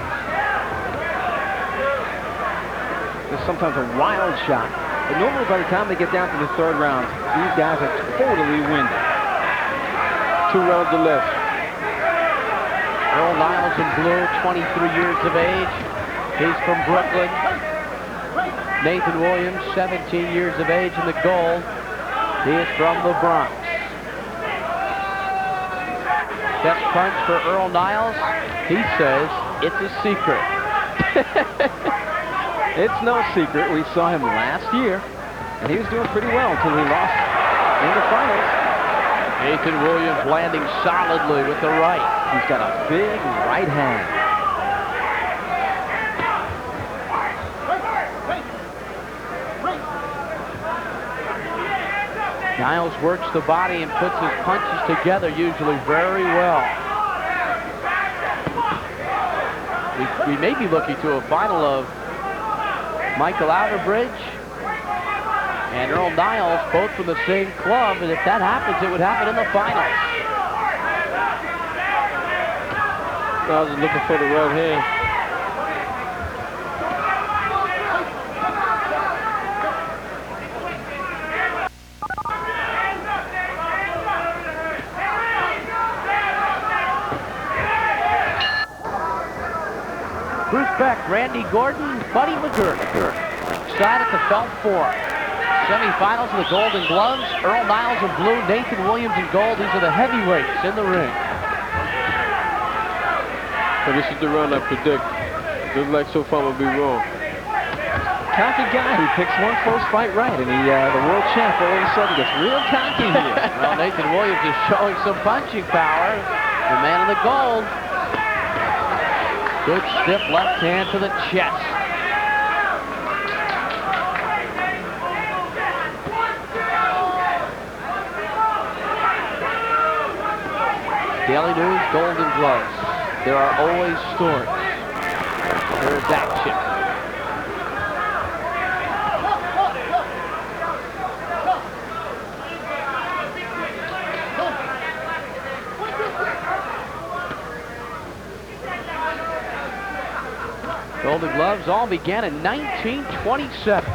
There's sometimes a wild shot. But normally by the time they get down to the 3rd round, these guys are totally winded. 2 rounds to left. Earl Niles in blue, 23 years of age. He's from Brooklyn. Nathan Williams, 17 years of age in the gold. He is from the Bronx. Best punch for Earl Niles. He says it's a secret. It's no secret. We saw him last year, and he was doing pretty well until he lost in the finals. Nathan Williams landing solidly with the right. He's got a big right hand. Niles works the body and puts his punches together usually very well. We may be looking to a final of Michael Outerbridge and Earl Niles, both from the same club, and if that happens, it would happen in the finals. I was looking for the right hand. Bruce Beck, Randy Gordon, Buddy McGirt. Side at the Felt 4. Semifinals of the Golden Gloves. Earl Niles in blue, Nathan Williams in gold. These are the heavyweights in the ring. So this is the round I predict. Looks like so far I'm going to be wrong. Cocky guy who picks one close fight right, and the world champ all of a sudden gets real cocky here. Well, Nathan Williams is showing some punching power. The man in the gold. Good stiff left hand to the chest. Daily News, Golden Gloves. There are always stories. There is action. Golden Gloves all began in 1927.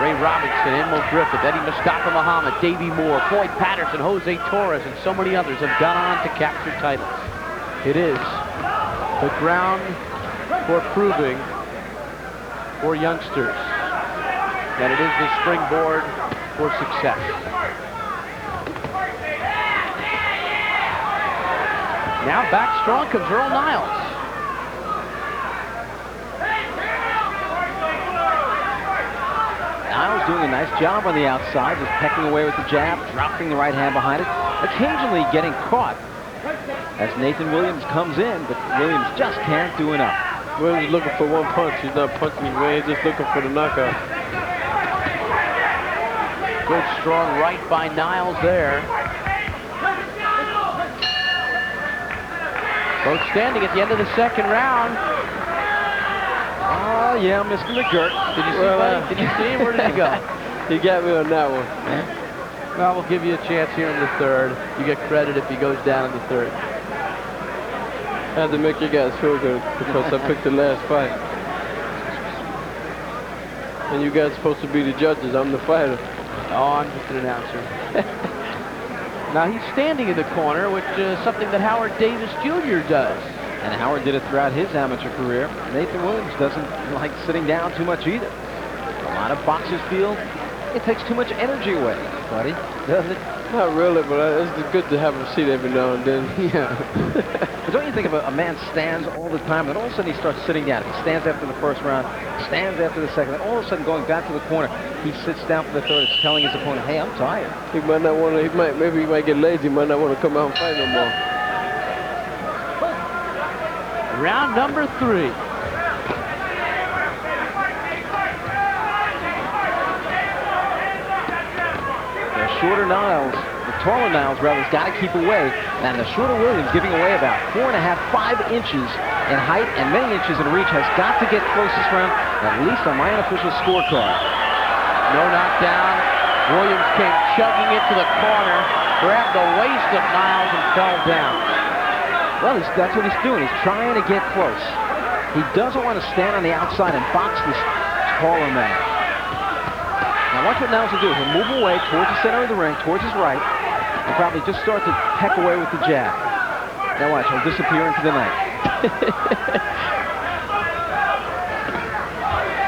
Ray Robinson, Emil Griffith, Eddie Mustafa Muhammad, Davey Moore, Floyd Patterson, Jose Torres, and so many others have gone on to capture titles. It is the ground for proving for youngsters that it is the springboard for success. Now back strong comes Earl Niles. Niles doing a nice job on the outside, just pecking away with the jab, dropping the right hand behind it, occasionally getting caught as Nathan Williams comes in, but Williams just can't do enough. Williams is looking for one punch. He's not punching his way, he's just looking for the knockout. Good strong right by Niles there. Both standing at the end of the 2nd round. Oh, yeah, Mr. McGirt. Did you see, did you see him? Where did he go? He got me on that one. Well, we'll give you a chance here in the 3rd. You get credit if he goes down in the 3rd. I had to make you guys feel good because I picked the last fight. And you guys are supposed to be the judges. I'm the fighter. Oh, I'm just an announcer. Now he's standing in the corner, which is something that Howard Davis Jr. does. And Howard did it throughout his amateur career. Nathan Williams doesn't like sitting down too much either. A lot of boxers feel it takes too much energy away, buddy, doesn't it? Not really, but it's good to have a seat every now and then. Yeah. But don't you think of a man stands all the time, and all of a sudden he starts sitting down. He stands after the first round, stands after the second, and all of a sudden going back to the corner, he sits down for the third. It's telling his opponent, hey, I'm tired. He might not want to, maybe he might get lazy. He might not want to come out and fight no more. Round number 3. Shorter Niles, the taller Niles rather, has got to keep away, and the shorter Williams giving away about 4.5, 5 inches in height and many inches in reach has got to get close this round, at least on my unofficial scorecard. No knockdown. Williams came chugging it to the corner, grabbed the waist of Niles and fell down. Well, that's what he's doing. He's trying to get close. He doesn't want to stand on the outside and box this taller man. Now watch what Niles will do. He'll move away towards the center of the ring, towards his right, and probably just start to peck away with the jab. Now watch, he'll disappear into the night.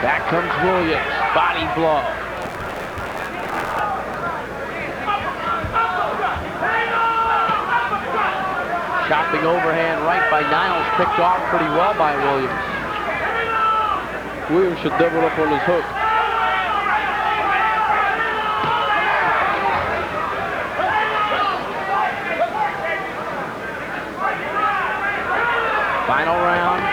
Back comes Williams. Body blow. Chopping overhand right by Niles, picked off pretty well by Williams. Williams should double up on his hook. Final round.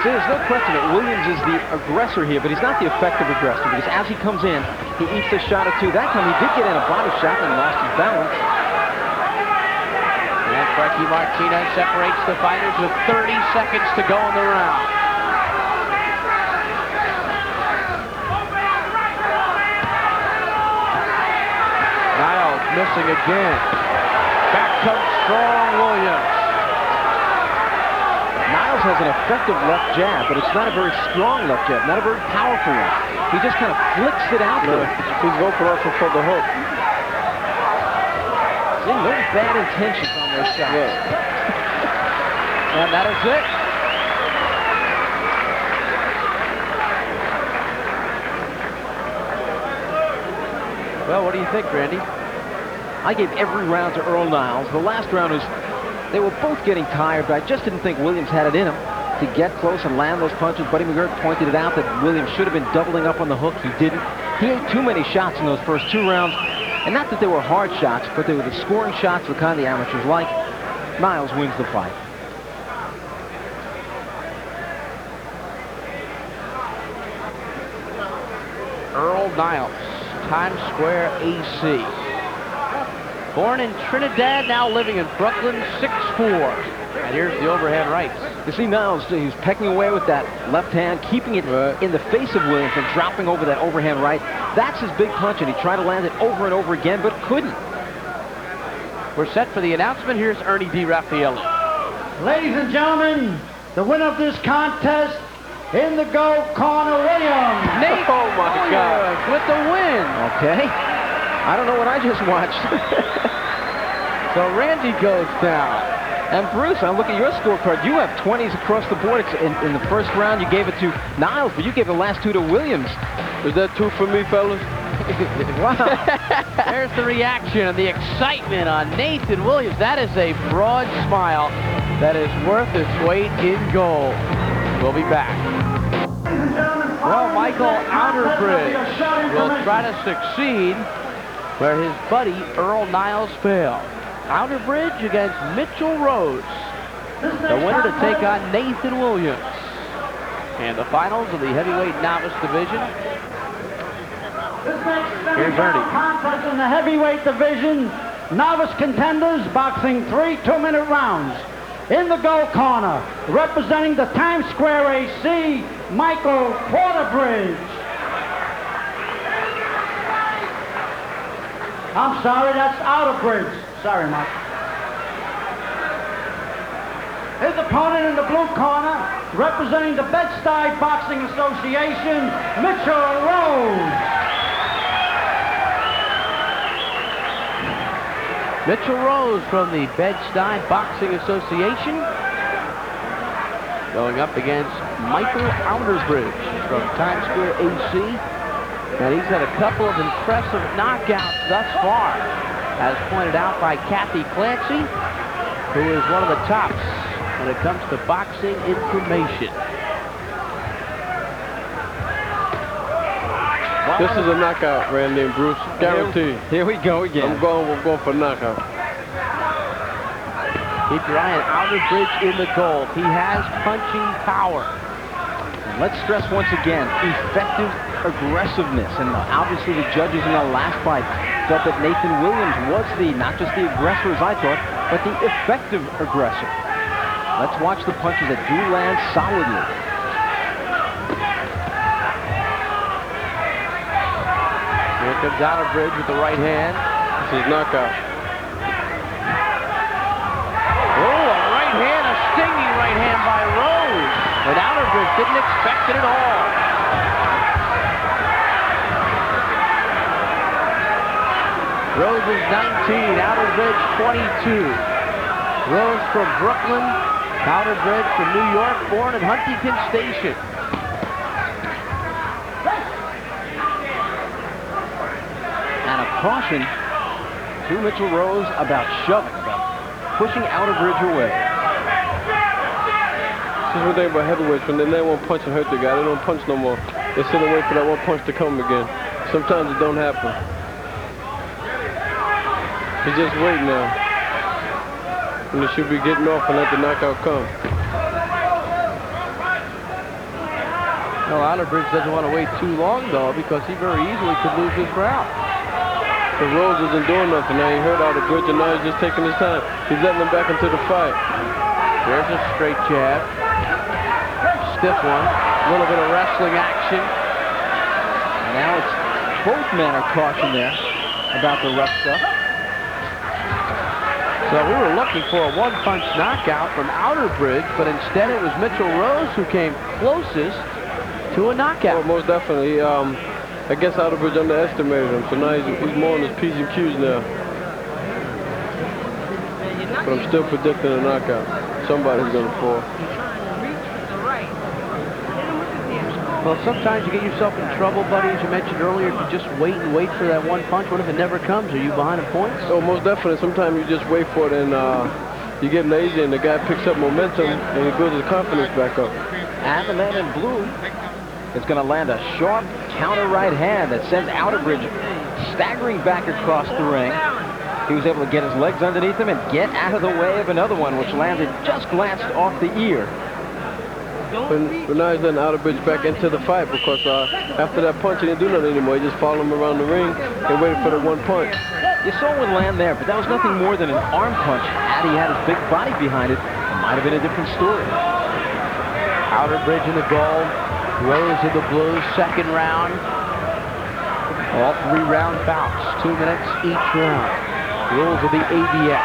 See, there's no question that Williams is the aggressor here, but he's not the effective aggressor, because as he comes in, he eats a shot or two. That time he did get in a body shot and lost his balance. And Frankie Martinez separates the fighters with 30 seconds to go in the round. Niles missing again. Back comes strong Williams. Niles has an effective left jab, but it's not a very strong left jab, not a very powerful one. He just kind of flicks it out there. He's going for the hook. See, no bad intentions on those shots. Yeah. And that is it. Well, what do you think, Randy? I gave every round to Earl Niles. The last round was, they were both getting tired, but I just didn't think Williams had it in him to get close and land those punches. Buddy McGirt pointed it out that Williams should have been doubling up on the hook. He didn't. He ate too many shots in those first 2 rounds. And not that they were hard shots, but they were the scoring shots, the kind the amateurs like. Niles wins the fight. Earl Niles, Times Square, AC. Born in Trinidad, now living in Brooklyn, 6'4". And here's the overhand right. You see Niles, he's pecking away with that left hand, keeping it in the face of Williams and dropping over that overhand right. That's his big punch, and he tried to land it over and over again, but couldn't. We're set for the announcement. Here's Ernie DiRaffaele. Ladies and gentlemen, the winner of this contest, in the gold corner, Williams. Nate Oh my God. with the win. Okay. I don't know what I just watched. So Randy goes down. And Bruce, I look at your scorecard. You have 20s across the board. It's in the first round, you gave it to Niles, but you gave the last 2 to Williams. Is that 2 for me, fellas? Wow. There's the reaction and the excitement on Nathan Williams. That is a broad smile that is worth its weight in gold. We'll be back. Well, Michael Outerbridge will try to succeed where his buddy Earl Niles failed. Outerbridge against Mitchell Rose. The winner to take on Nathan Williams. And the finals of the heavyweight novice division. Here's Ernie. Contest in the heavyweight division. Novice contenders boxing 3 2-minute rounds. In the gold corner, representing the Times Square AC, Michael Outerbridge. I'm sorry, that's Outerbridge. Sorry, Mike. His opponent in the blue corner, representing the Bed-Stuy Boxing Association, Mitchell Rose. Mitchell Rose from the Bed-Stuy Boxing Association. going up against Michael Outerbridge from Times Square, AC. And he's had a couple of impressive knockouts thus far, as pointed out by Kathy Clancy, who is one of the tops when it comes to boxing information. This is a knockout, Randy and Bruce. Guaranteed. Here we go again. We're going for knockout. Keep your eye on Outerbridge in the gold. He has punching power. And let's stress once again, effective aggressiveness. And obviously the judges in the last fight felt that Nathan Williams was not just the aggressor as I thought, but the effective aggressor. Let's watch the punches that do land solidly. Here comes Outerbridge with the right hand. This is knockout. A stinging right hand by Rose. But Outerbridge didn't expect it at all. Rose is 19, Outerbridge 22. Rose from Brooklyn, Outerbridge from New York, born at Huntington Station. And a caution to Mitchell Rose about shoving, about pushing Outerbridge away. This is what they about heavyweights. When they land one punch and hurt the guy, they don't punch no more. They sit and wait for that one punch to come again. Sometimes it don't happen. He's just waiting now. And he should be getting off and let the knockout come. No, Outerbridge doesn't want to wait too long, though, because he very easily could lose this round. But Rose isn't doing nothing now. He hurt Outerbridge, and now he's just taking his time. He's letting him back into the fight. There's a straight jab. Stiff one. A little bit of wrestling action. And now it's both men are cautioned there about the rough stuff. So we were looking for a one-punch knockout from Outerbridge, but instead it was Mitchell Rose who came closest to a knockout. Well, most definitely. I guess Outerbridge underestimated him, so now he's more on his P's and Q's now. But I'm still predicting a knockout. Somebody's going to fall. Well, sometimes you get yourself in trouble, buddy, as you mentioned earlier, if you just wait and wait for that one punch. What if it never comes? Are you behind in points? Oh, most definitely. Sometimes you just wait for it and you get lazy and the guy picks up momentum and he builds his confidence back up. And the man in blue is going to land a sharp counter right hand that sends Outerbridge staggering back across the ring. He was able to get his legs underneath him and get out of the way of another one, which landed just glanced off the ear. But now he's letting Outerbridge back into the fight because after that punch, he didn't do nothing anymore. He just followed him around the ring and waited for the one punch. You saw one land there, but that was nothing more than an arm punch. Had he had his big body behind it, it might have been a different story. Outerbridge in the gold, Rose in the blue, second round. All 3-round bouts, 2 minutes each round. Rules of the ABF.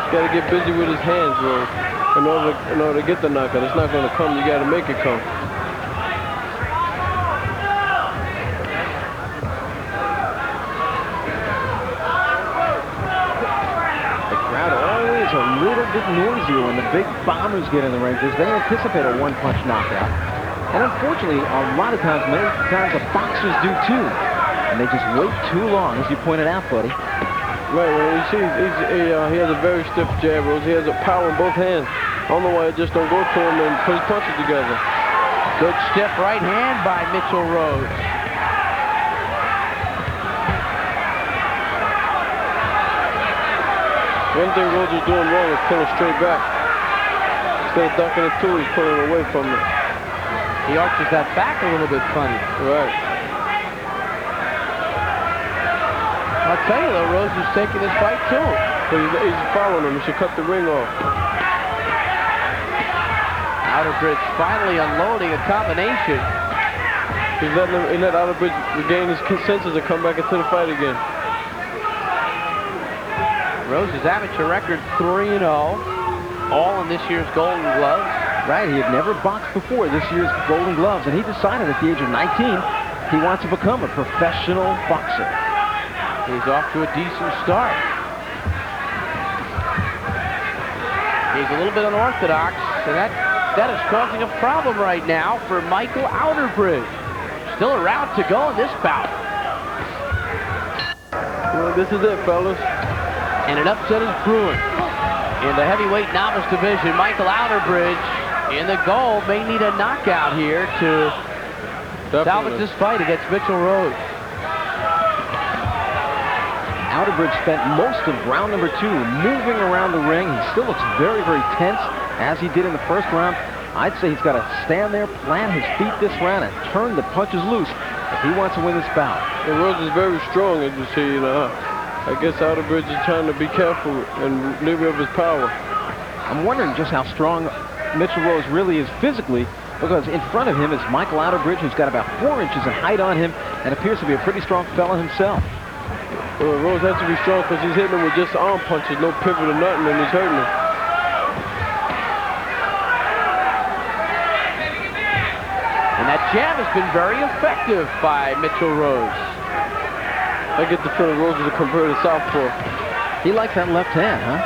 He's got to get busy with his hands, Rose. In order to get the knockout. It's not going to come. You got to make it come. The crowd always a little bit noisier when the big bombers get in the ring because they anticipate a one-punch knockout. And unfortunately, a lot of times, many times the boxers do too. And they just wait too long, as you pointed out, buddy. Right, well, you see, he has a very stiff jab, Rose. He has a power in both hands. I don't know why he just don't go to him and put his punches together. Good stiff right hand by Mitchell Rose. One thing Rose is doing wrong is pulling straight back. Instead of ducking it too, he's pulling away from it. He arches that back a little bit funny. Right. I'll tell you though, Rose is taking this fight too. But he's following him. He should cut the ring off. Outerbridge finally unloading a combination. He let Outerbridge regain his senses and come back into the fight again. Rose's amateur record 3-0, all in this year's Golden Gloves. Right, he had never boxed before this year's Golden Gloves, and he decided at the age of 19 he wants to become a professional boxer. He's off to a decent start. He's a little bit unorthodox. So that is causing a problem right now for Michael Outerbridge. Still a round to go in this bout. Well, this is it, fellas. And an upset is brewing. In the heavyweight novice division, Michael Outerbridge in the goal may need a knockout here to salvage this fight against Mitchell Rose. Outerbridge spent most of round number 2 moving around the ring. He still looks very, very tense, as he did in the first round. I'd say he's got to stand there, plant his feet this round, and turn the punches loose if he wants to win this bout. And Rose is very strong, as you see. I guess Outerbridge is trying to be careful and leave of his power. I'm wondering just how strong Mitchell Rose really is physically, because in front of him is Michael Outerbridge, who's got about 4 inches in height on him and appears to be a pretty strong fella himself. Well, Rose has to be strong because he's hitting him with just arm punches, no pivot or nothing, and he's hurting him. And that jab has been very effective by Mitchell Rose. I get the feeling Rose is a converted southpaw. He likes that left hand, huh?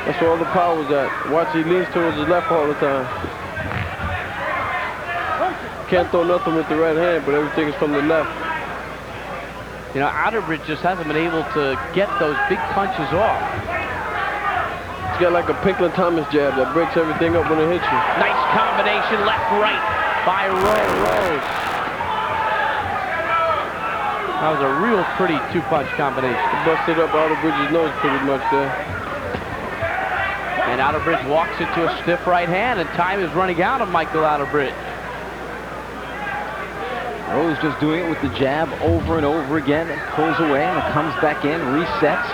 That's where all the power's at. Watch, he leans towards his left all the time. Can't throw nothing with the right hand, but everything is from the left. You know, Outerbridge just hasn't been able to get those big punches off. He's got like a Pinklin Thomas jab that breaks everything up when it hits you. Nice combination, left-right by Rose. That was a real pretty 2-punch combination. He busted up Outerbridge's nose pretty much there. And Outerbridge walks into a stiff right hand, and time is running out on Michael Outerbridge. Rose just doing it with the jab over and over again, and pulls away and comes back in, resets.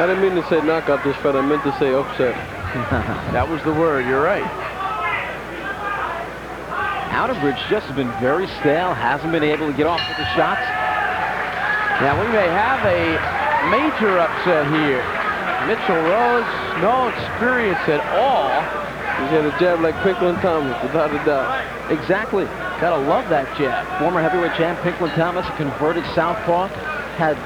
I didn't mean to say knockout this fight, I meant to say upset. That was the word, you're right. Outerbridge just has been very stale, hasn't been able to get off with the shots. Now we may have a major upset here. Mitchell Rose, no experience at all. He's had a jab like Pinklin Thomas, without a doubt. Exactly. Gotta love that jab. Former heavyweight champ Pinklin Thomas, a converted southpaw, had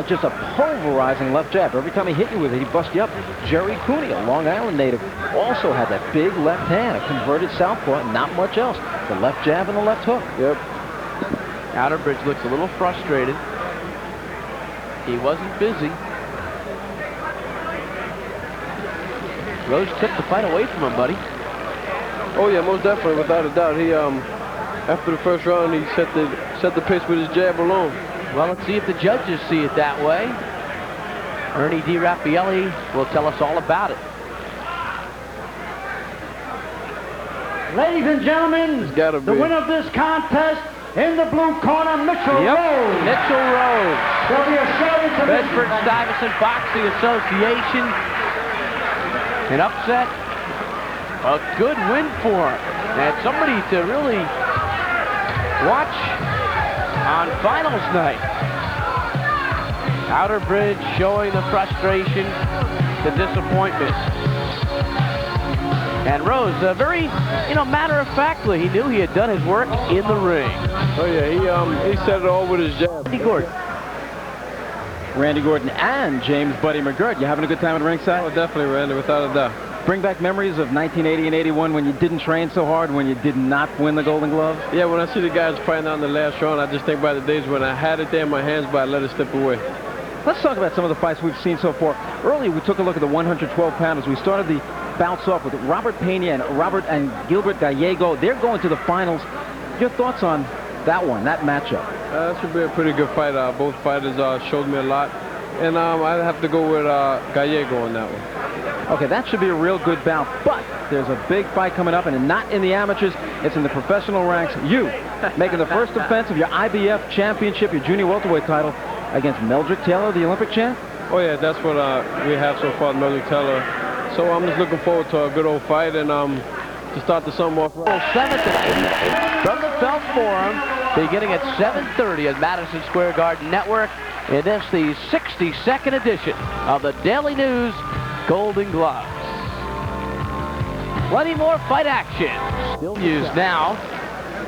just a pulverizing left jab. Every time he hit you with it, he'd bust you up. Jerry Cooney, a Long Island native, also had that big left hand, a converted southpaw, and not much else. The left jab and the left hook. Yep. Outerbridge looks a little frustrated. He wasn't busy. Rose took the fight away from him, buddy. Oh yeah, most definitely, without a doubt. He after the first round, he set the pace with his jab alone. Well, let's see if the judges see it that way. Ernie D. Raffaelli will tell us all about it. Ladies and gentlemen, the winner of this contest in the blue corner, Mitchell Rose. Mitchell Rose. There'll be a show to Bedford-Stuyvesant Boxing Association. An upset. A good win for him. And somebody to really watch on finals night. Outerbridge showing the frustration, the disappointment. And Rose, very, matter-of-factly, he knew he had done his work in the ring. Oh yeah, he set it all with his jab. Randy Gordon. Randy Gordon and James Buddy McGirt. You having a good time at ringside? Oh, definitely, Randy, without a doubt. Bring back memories of 1980 and 81 when you didn't train so hard, when you did not win the Golden Glove? Yeah, when I see the guys fighting out in the last round, I just think about the days when I had it there in my hands, but I let it slip away. Let's talk about some of the fights we've seen so far. Earlier, we took a look at the 112-pounders. We started the bouts off with Robert Pena and Gilbert Gallego. They're going to the finals. Your thoughts on that one, that matchup? That should be a pretty good fight. Both fighters showed me a lot. And I'd have to go with Gallego on that one. Okay, that should be a real good bout, but there's a big fight coming up, and not in the amateurs, it's in the professional ranks. You making the first defense of your IBF championship, your junior welterweight title, against Meldrick Taylor, the Olympic champ? Oh yeah, that's what we have so far, Meldrick Taylor. So I'm just looking forward to a good old fight, and to start the summer off right. 7th and 8th from the Felt Forum, beginning at 7:30 at Madison Square Garden Network. In this, the 62nd edition of the Daily News Golden Gloves. Plenty more fight action still used now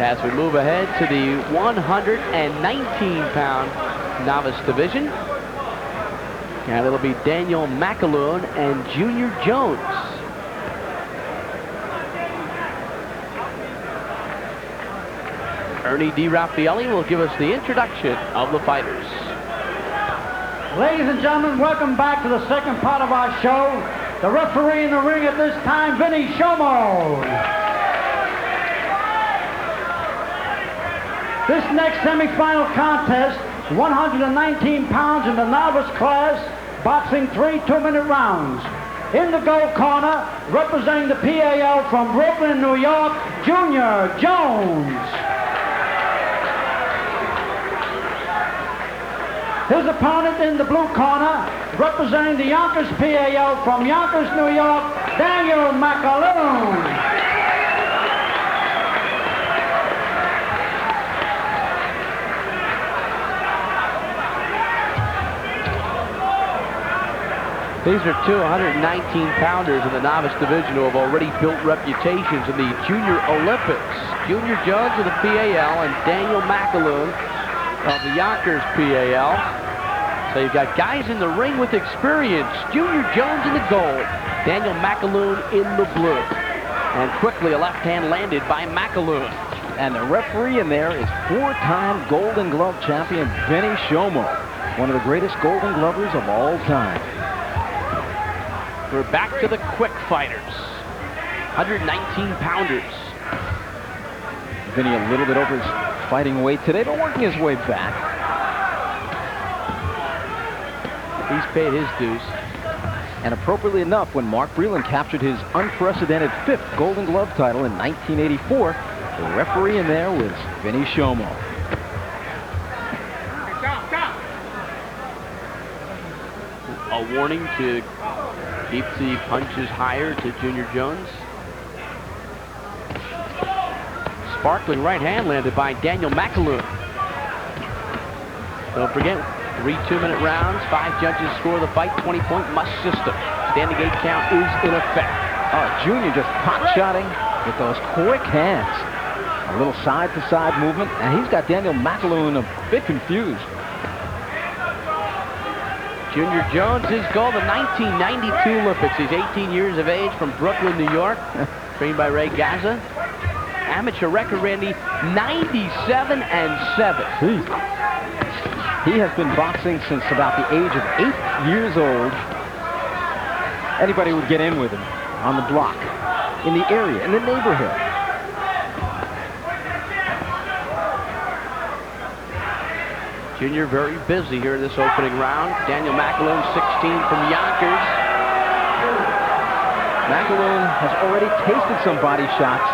as we move ahead to the 119-pound novice division. And it'll be Daniel McAloon and Junior Jones Ernie DiRaffaele will give us the introduction of the fighters. Ladies and gentlemen, welcome back to the second part of our show. The referee in the ring at this time, Vinny Shomo. This next semifinal contest, 119 pounds in the novice class, boxing 3 2-minute rounds. In the gold corner, representing the PAL from Brooklyn, New York, Junior Jones. His opponent in the blue corner, representing the Yonkers PAL from Yonkers, New York, Daniel McAloon. These are two 119-pounders in the novice division who have already built reputations in the Junior Olympics. Junior Jones of the PAL and Daniel McAloon of the Yonkers PAL. So you've got guys in the ring with experience. Junior Jones in the gold, Daniel McAloon in the blue. And quickly a left hand landed by McAloon. And the referee in there is 4-time Golden Glove champion Vinny Shomo, one of the greatest Golden Glovers of all time. We're back to the quick fighters. 119-pounders. Vinny a little bit over his fighting weight today, but working his way back. He's paid his dues. And appropriately enough, when Mark Breland captured his unprecedented 5th Golden Glove title in 1984, the referee in there was Vinny Shomo. A warning to keep the punches higher to Junior Jones. Sparkling right hand landed by Daniel McAloon. Don't forget, 3 2-minute rounds, 5 judges score the fight, 20-point must system. Standing 8 count is in effect. Junior just pot-shotting with those quick hands. A little side-to-side movement, and he's got Daniel McAloon a bit confused. Junior Jones is gold the 1992 Olympics. He's 18 years of age from Brooklyn, New York. Trained by Ray Gaza. Amateur record, Randy, 97-7. He has been boxing since about the age of 8 years old. Anybody would get in with him on the block, in the area, in the neighborhood. Junior very busy here in this opening round. Daniel McAloon, 16 from Yonkers. McAloon has already tasted some body shots,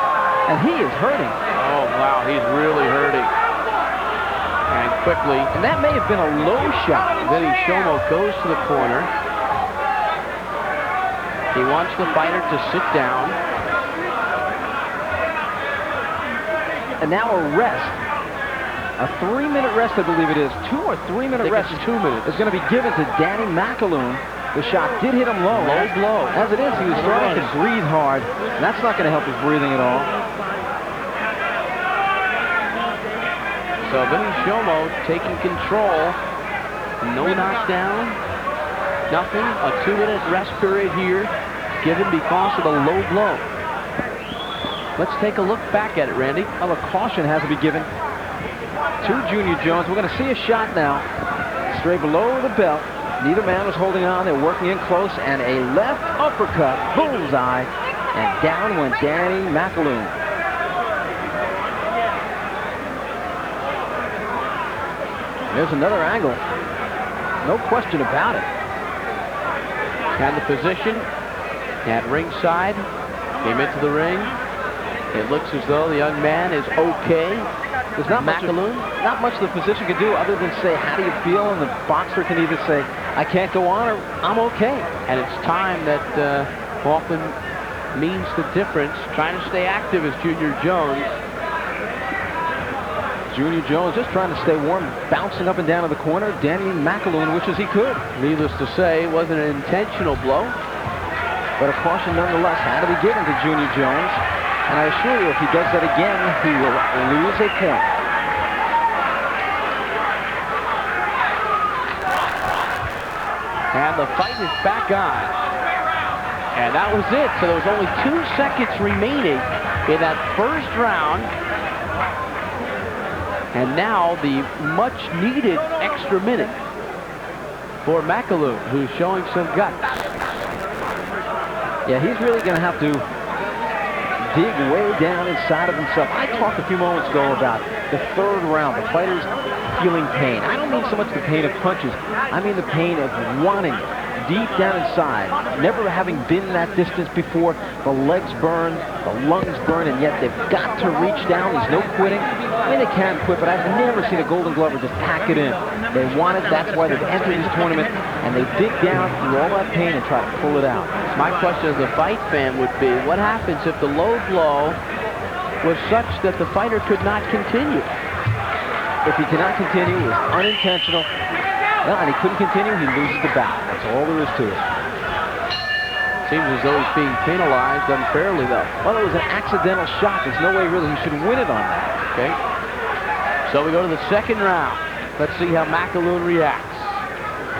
and he is hurting. Oh, wow, he's really hurting. And quickly. And that may have been a low shot. Vinny Shomo goes to the corner. He wants the fighter to sit down. And now a rest. A 3-minute rest, I believe it is. 2 or 3-minute rest. 2 minutes. Is going to be given to Danny McAloon. The shot did hit him low. Low blow. As it is, he was starting to breathe hard. And that's not going to help his breathing at all. So Vinny Shomo taking control. No knockdown. Nothing. A 2-minute rest period here given because of the low blow. Let's take a look back at it, Randy. Well, a caution has to be given to Junior Jones. We're going to see a shot now. Straight below the belt. Neither man was holding on. They're working in close. And a left uppercut. Bullseye. And down went Danny McAloon. There's another angle. No question about it. And the position at ringside. Came into the ring. It looks as though the young man is okay. There's not much the physician can do other than say, how do you feel? And the boxer can either say, I can't go on, or I'm okay. And it's time that often means the difference. Trying to stay active is Junior Jones. Junior Jones just trying to stay warm, bouncing up and down in the corner. Danny McAloon wishes he could. Needless to say, it wasn't an intentional blow. But a caution nonetheless had to be given to Junior Jones. And I assure you, if he does that again, he will lose a point. And the fight is back on. And that was it. So there was only 2 seconds remaining in that first round. And now the much-needed extra minute for McAloon, who's showing some guts. Yeah, he's really going to have to dig way down inside of himself. I talked a few moments ago about the third round, the fighters feeling pain. I don't mean so much the pain of punches. I mean the pain of wanting it deep down inside, never having been that distance before. The legs burn, the lungs burn, and yet they've got to reach down. There's no quitting. I mean, they can quit, but I've never seen a Golden Glover just pack it in. They want it. That's why they've entered this tournament, and they dig down through all that pain and try to pull it out. My question as a fight fan would be, what happens if the low blow was such that the fighter could not continue? If he cannot continue, it was unintentional. Well, and he couldn't continue, he loses the bout. That's all there is to it. Seems as though he's being penalized unfairly, though. Well, it was an accidental shot. There's no way really he should win it on that. Okay. So we go to the second round. Let's see how McAloon reacts.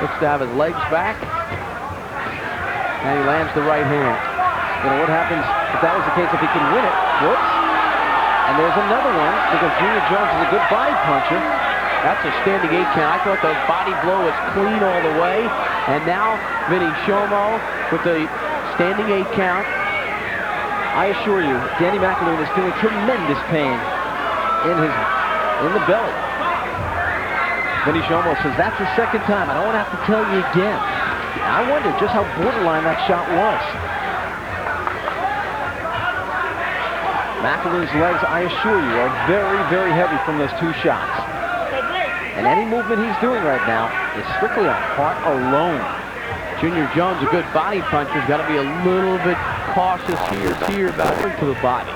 Looks to have his legs back. And he lands the right hand. You know what happens if that was the case, if he can win it? Whoops. And there's another one, because Junior Jones is a good body puncher. That's a standing 8 count. I thought the body blow was clean all the way. And now Vinny Shomo with the standing 8 count. I assure you, Danny McAloon is feeling tremendous pain in the belly. Vinny Shomo says, that's the second time. I don't want to have to tell you again. I wonder just how borderline that shot was. McAloon's legs, I assure you, are very, very heavy from those 2 shots. And any movement he's doing right now is strictly on heart alone. Junior Jones, a good body puncher, has got to be a little bit cautious here about it to the body.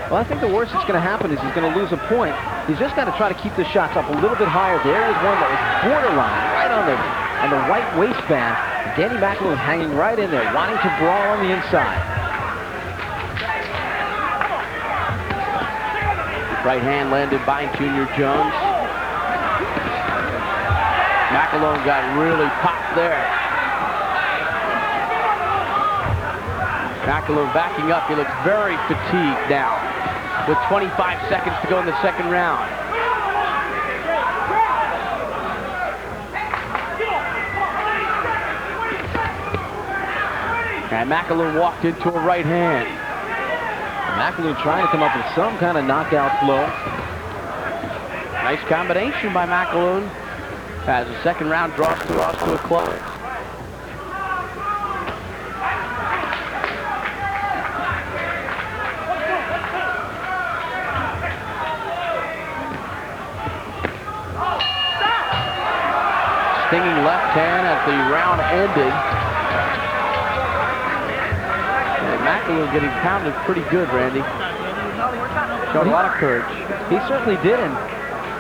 Well, I think the worst that's going to happen is he's going to lose a point. He's just got to try to keep the shots up a little bit higher. There was one that was borderline, right on the right waistband. Danny McAloon hanging right in there, wanting to brawl on the inside. Right hand landed by Junior Jones. McAloon got really popped there. McAloon backing up. He looks very fatigued now with 25 seconds to go in the second round. And McAloon walked into a right hand. McAloon trying to come up with some kind of knockout flow. Nice combination by McAloon as the second round draws to a close. Stinging left hand as the round ended. McAloon getting pounded pretty good, Randy. Showed a lot of courage. He certainly did, and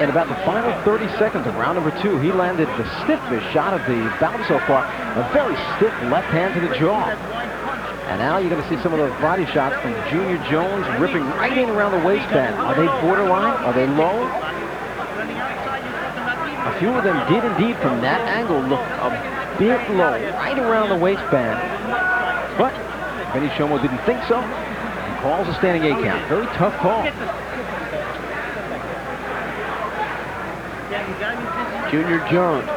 in about the final 30 seconds of round number 2, he landed the stiffest shot of the bout so far. A very stiff left hand to the jaw. And now you're going to see some of those body shots from Junior Jones ripping right in around the waistband. Are they borderline? Are they low? A few of them did indeed from that angle look a bit low, right around the waistband. But Vinny Shomo didn't think so. He calls a standing 8 count. Very tough call. Junior Jones.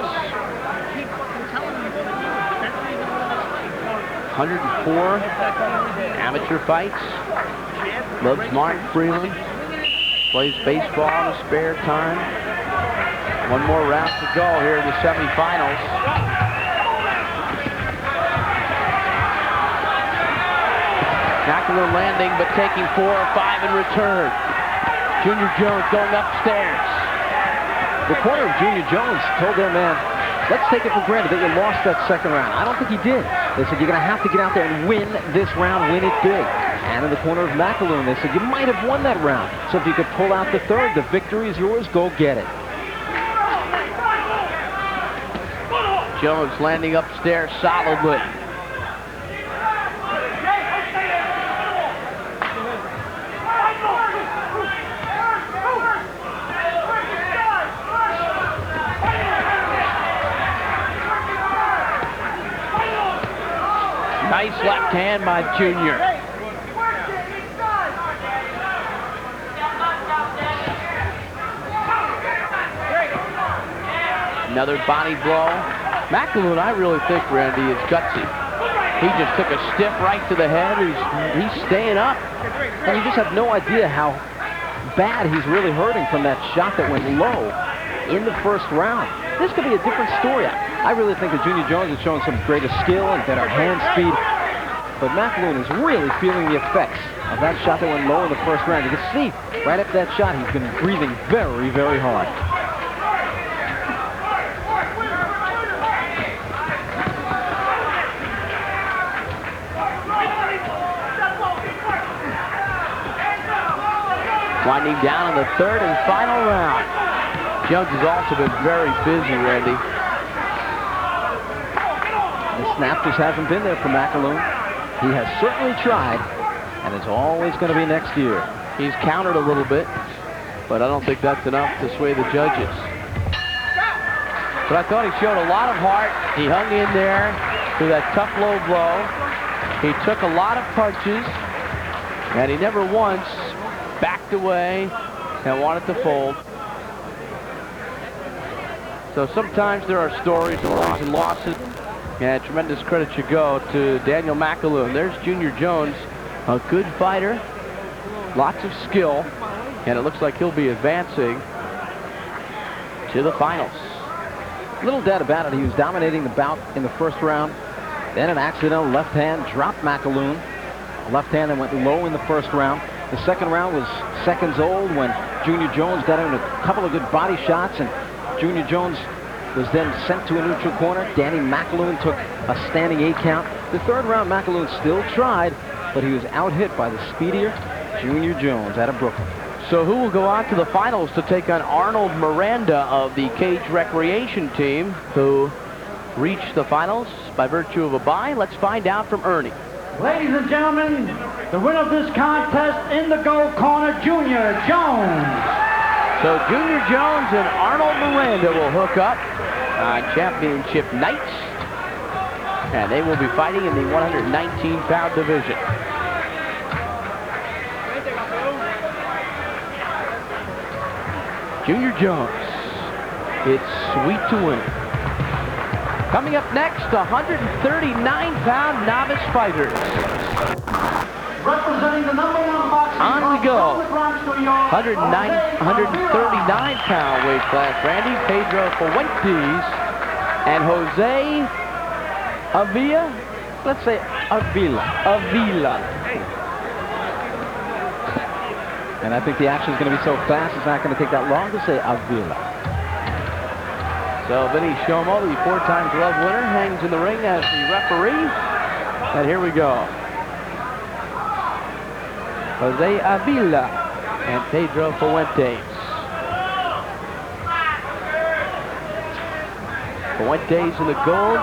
104 amateur fights. Loves Martin Freeland. Plays baseball in his spare time. One more round to go here in the semifinals. McAloon landing, but taking 4 or 5 in return. Junior Jones going upstairs. The corner of Junior Jones told their man, let's take it for granted that you lost that second round. I don't think he did. They said, you're going to have to get out there and win this round, win it big. And in the corner of McAloon, they said, you might have won that round. So if you could pull out the third, the victory is yours, go get it. Jones landing upstairs solidly. Nice left hand by Junior. Another body blow. McAloon, I really think, Randy, is gutsy. He just took a stiff right to the head. He's staying up. And you just have no idea how bad he's really hurting from that shot that went low in the first round. This could be a different story. I really think that Junior Jones is showing some greater skill and better hand speed. But McAloon is really feeling the effects of that shot that went low in the first round. You can see right after that shot, he's been breathing very, very hard. Winding down in the third and final round. Jones has also been very busy, Randy. The snap just hasn't been there for McAloon. He has certainly tried, and it's always going to be next year. He's countered a little bit, but I don't think that's enough to sway the judges. But I thought he showed a lot of heart. He hung in there through that tough low blow. He took a lot of punches, and he never once backed away and wanted to fold. So sometimes there are stories of wins and losses, and tremendous credit should go to Daniel McAloon. There's Junior Jones, a good fighter, lots of skill, and it looks like he'll be advancing to the finals. Little doubt about it, he was dominating the bout in the first round. Then an accidental left hand dropped McAloon. A left hand that went low in the first round. The second round was seconds old when Junior Jones got him a couple of good body shots, and Junior Jones was then sent to a neutral corner. Danny McAloon took a standing 8 count. The third round, McAloon still tried, but he was out-hit by the speedier Junior Jones out of Brooklyn. So who will go on to the finals to take on Arnold Miranda of the Cage Recreation team, who reached the finals by virtue of a bye? Let's find out from Ernie. Ladies and gentlemen, the winner of this contest in the gold corner, Junior Jones. So Junior Jones and Arnold Miranda will hook up on championship night, and they will be fighting in the 119-pound division. Junior Jones, it's sweet to win. Coming up next, 139-pound novice fighters. Representing the #1 boxing On we go. 139-pound weight class. Randy, Pedro Fuentes, and Jose Avila. Let's say Avila. And I think the action is going to be so fast, it's not going to take that long to say Avila. So Vinny Shomo, the 4-time glove winner, hangs in the ring as the referee. And here we go. Jose Avila and Pedro Fuentes. Fuentes in the gold,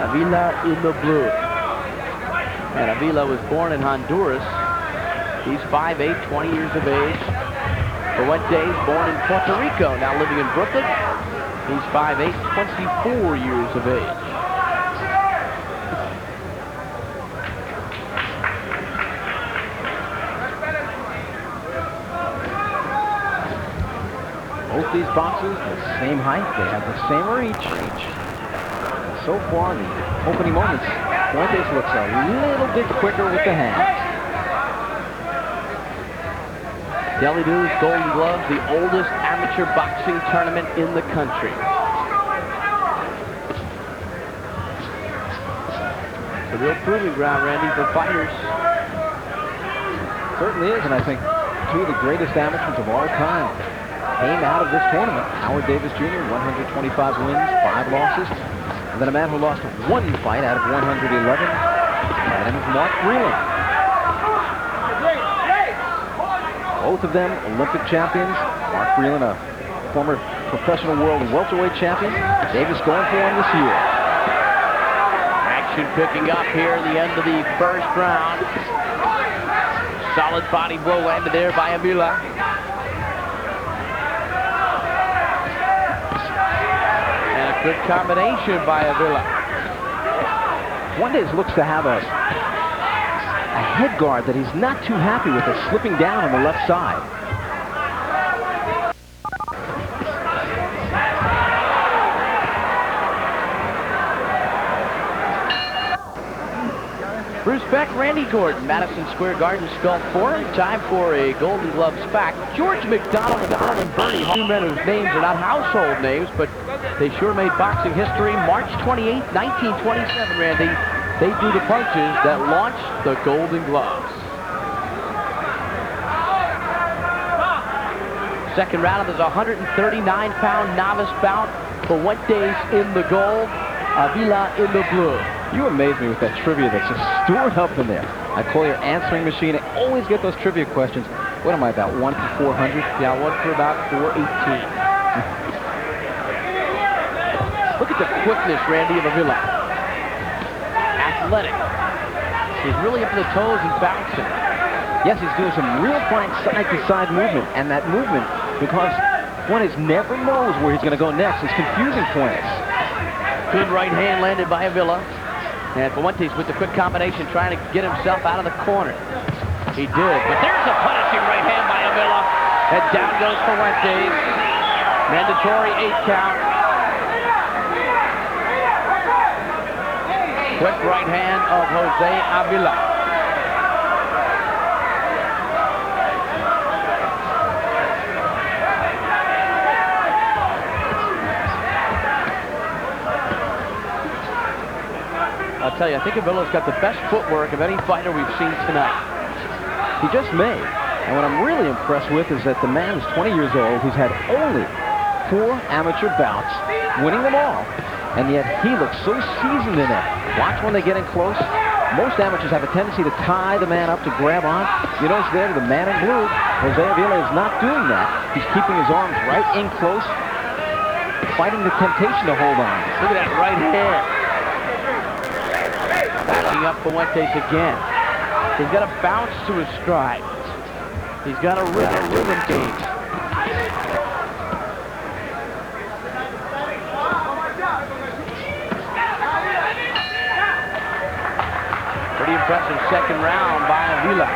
Avila in the blue. And Avila was born in Honduras. He's 5'8", 20 years of age. Fuentes, born in Puerto Rico, now living in Brooklyn. He's 5'8", 24 years of age. Both these boxers, the same height, they have the same reach. And so far, the opening moments, Fuentes looks a little bit quicker with the hands. Deli Doos Golden Gloves, the oldest amateur boxing tournament in the country. It's a real proving ground, Randy, for fighters. Certainly is, and I think two of the greatest amateurs of all time came out of this tournament. Howard Davis Jr., 125 wins, 5 losses. And then a man who lost 1 fight out of 111. That name is Mark Freeland. Both of them Olympic champions. Mark Freeland, a former professional world welterweight champion. Davis going for one this year. Action picking up here at the end of the first round. Solid body blow landed there by Avila. And a good combination by Avila. Fuentes looks to have a head guard that he's not too happy with. It's slipping down on the left side. Bruce Beck, Randy Gordon, Madison Square Garden spelled for him. Time for a Golden Gloves fact. George McDonald and Bernie, two men whose names are not household names, but they sure made boxing history. March 28, 1927, Randy. They threw the punches that launched the Golden Gloves. Second round of this 139-pound novice bout. Fuentes in the gold, Avila in the blue. You amaze me with that trivia that's just stored up in there. I call your answering machine. I always get those trivia questions. What am I, about 1 for 400? Yeah, 1 for about 418. Look at the quickness, Randy, of Avila. Athletic. He's really up to the toes and bouncing. Yes, he's doing some real fine side-to-side movement. And that movement, because Fuentes never knows where he's going to go next, is confusing Fuentes. Good right hand landed by Avila. And Fuentes with the quick combination trying to get himself out of the corner. He did, but there's a punishing right hand by Avila. And down goes Fuentes. Mandatory 8 count. Quick right hand of Jose Avila. I'll tell you, I think Avila's got the best footwork of any fighter we've seen tonight. He just may. And what I'm really impressed with is that the man is 20 years old, who's had only 4 amateur bouts, winning them all. And yet he looks so seasoned in it. Watch when they get in close. Most amateurs have a tendency to tie the man up to grab on. You notice there, the man in blue, Jose Avila, is not doing that. He's keeping his arms right in close, fighting the temptation to hold on. Look at that right hand. Backing up Fuentes again. He's got a bounce to his stride. He's got a rhythm game. Pretty impressive second round by Avila.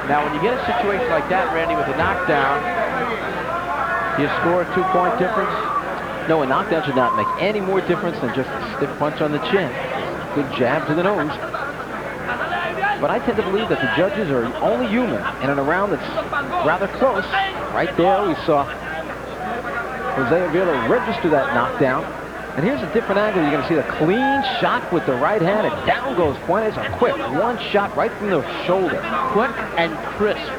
Now, when you get a situation like that, Randy, with a knockdown, do you score a 2-point difference? No, a knockdown should not make any more difference than just a stiff punch on the chin. Good jab to the nose. But I tend to believe that the judges are only human. And in a round that's rather close, right there we saw Jose Avila register that knockdown. And here's a different angle. You're going to see the clean shot with the right hand, and down goes Fuentes. A quick one shot right from the shoulder. Quick and crisp.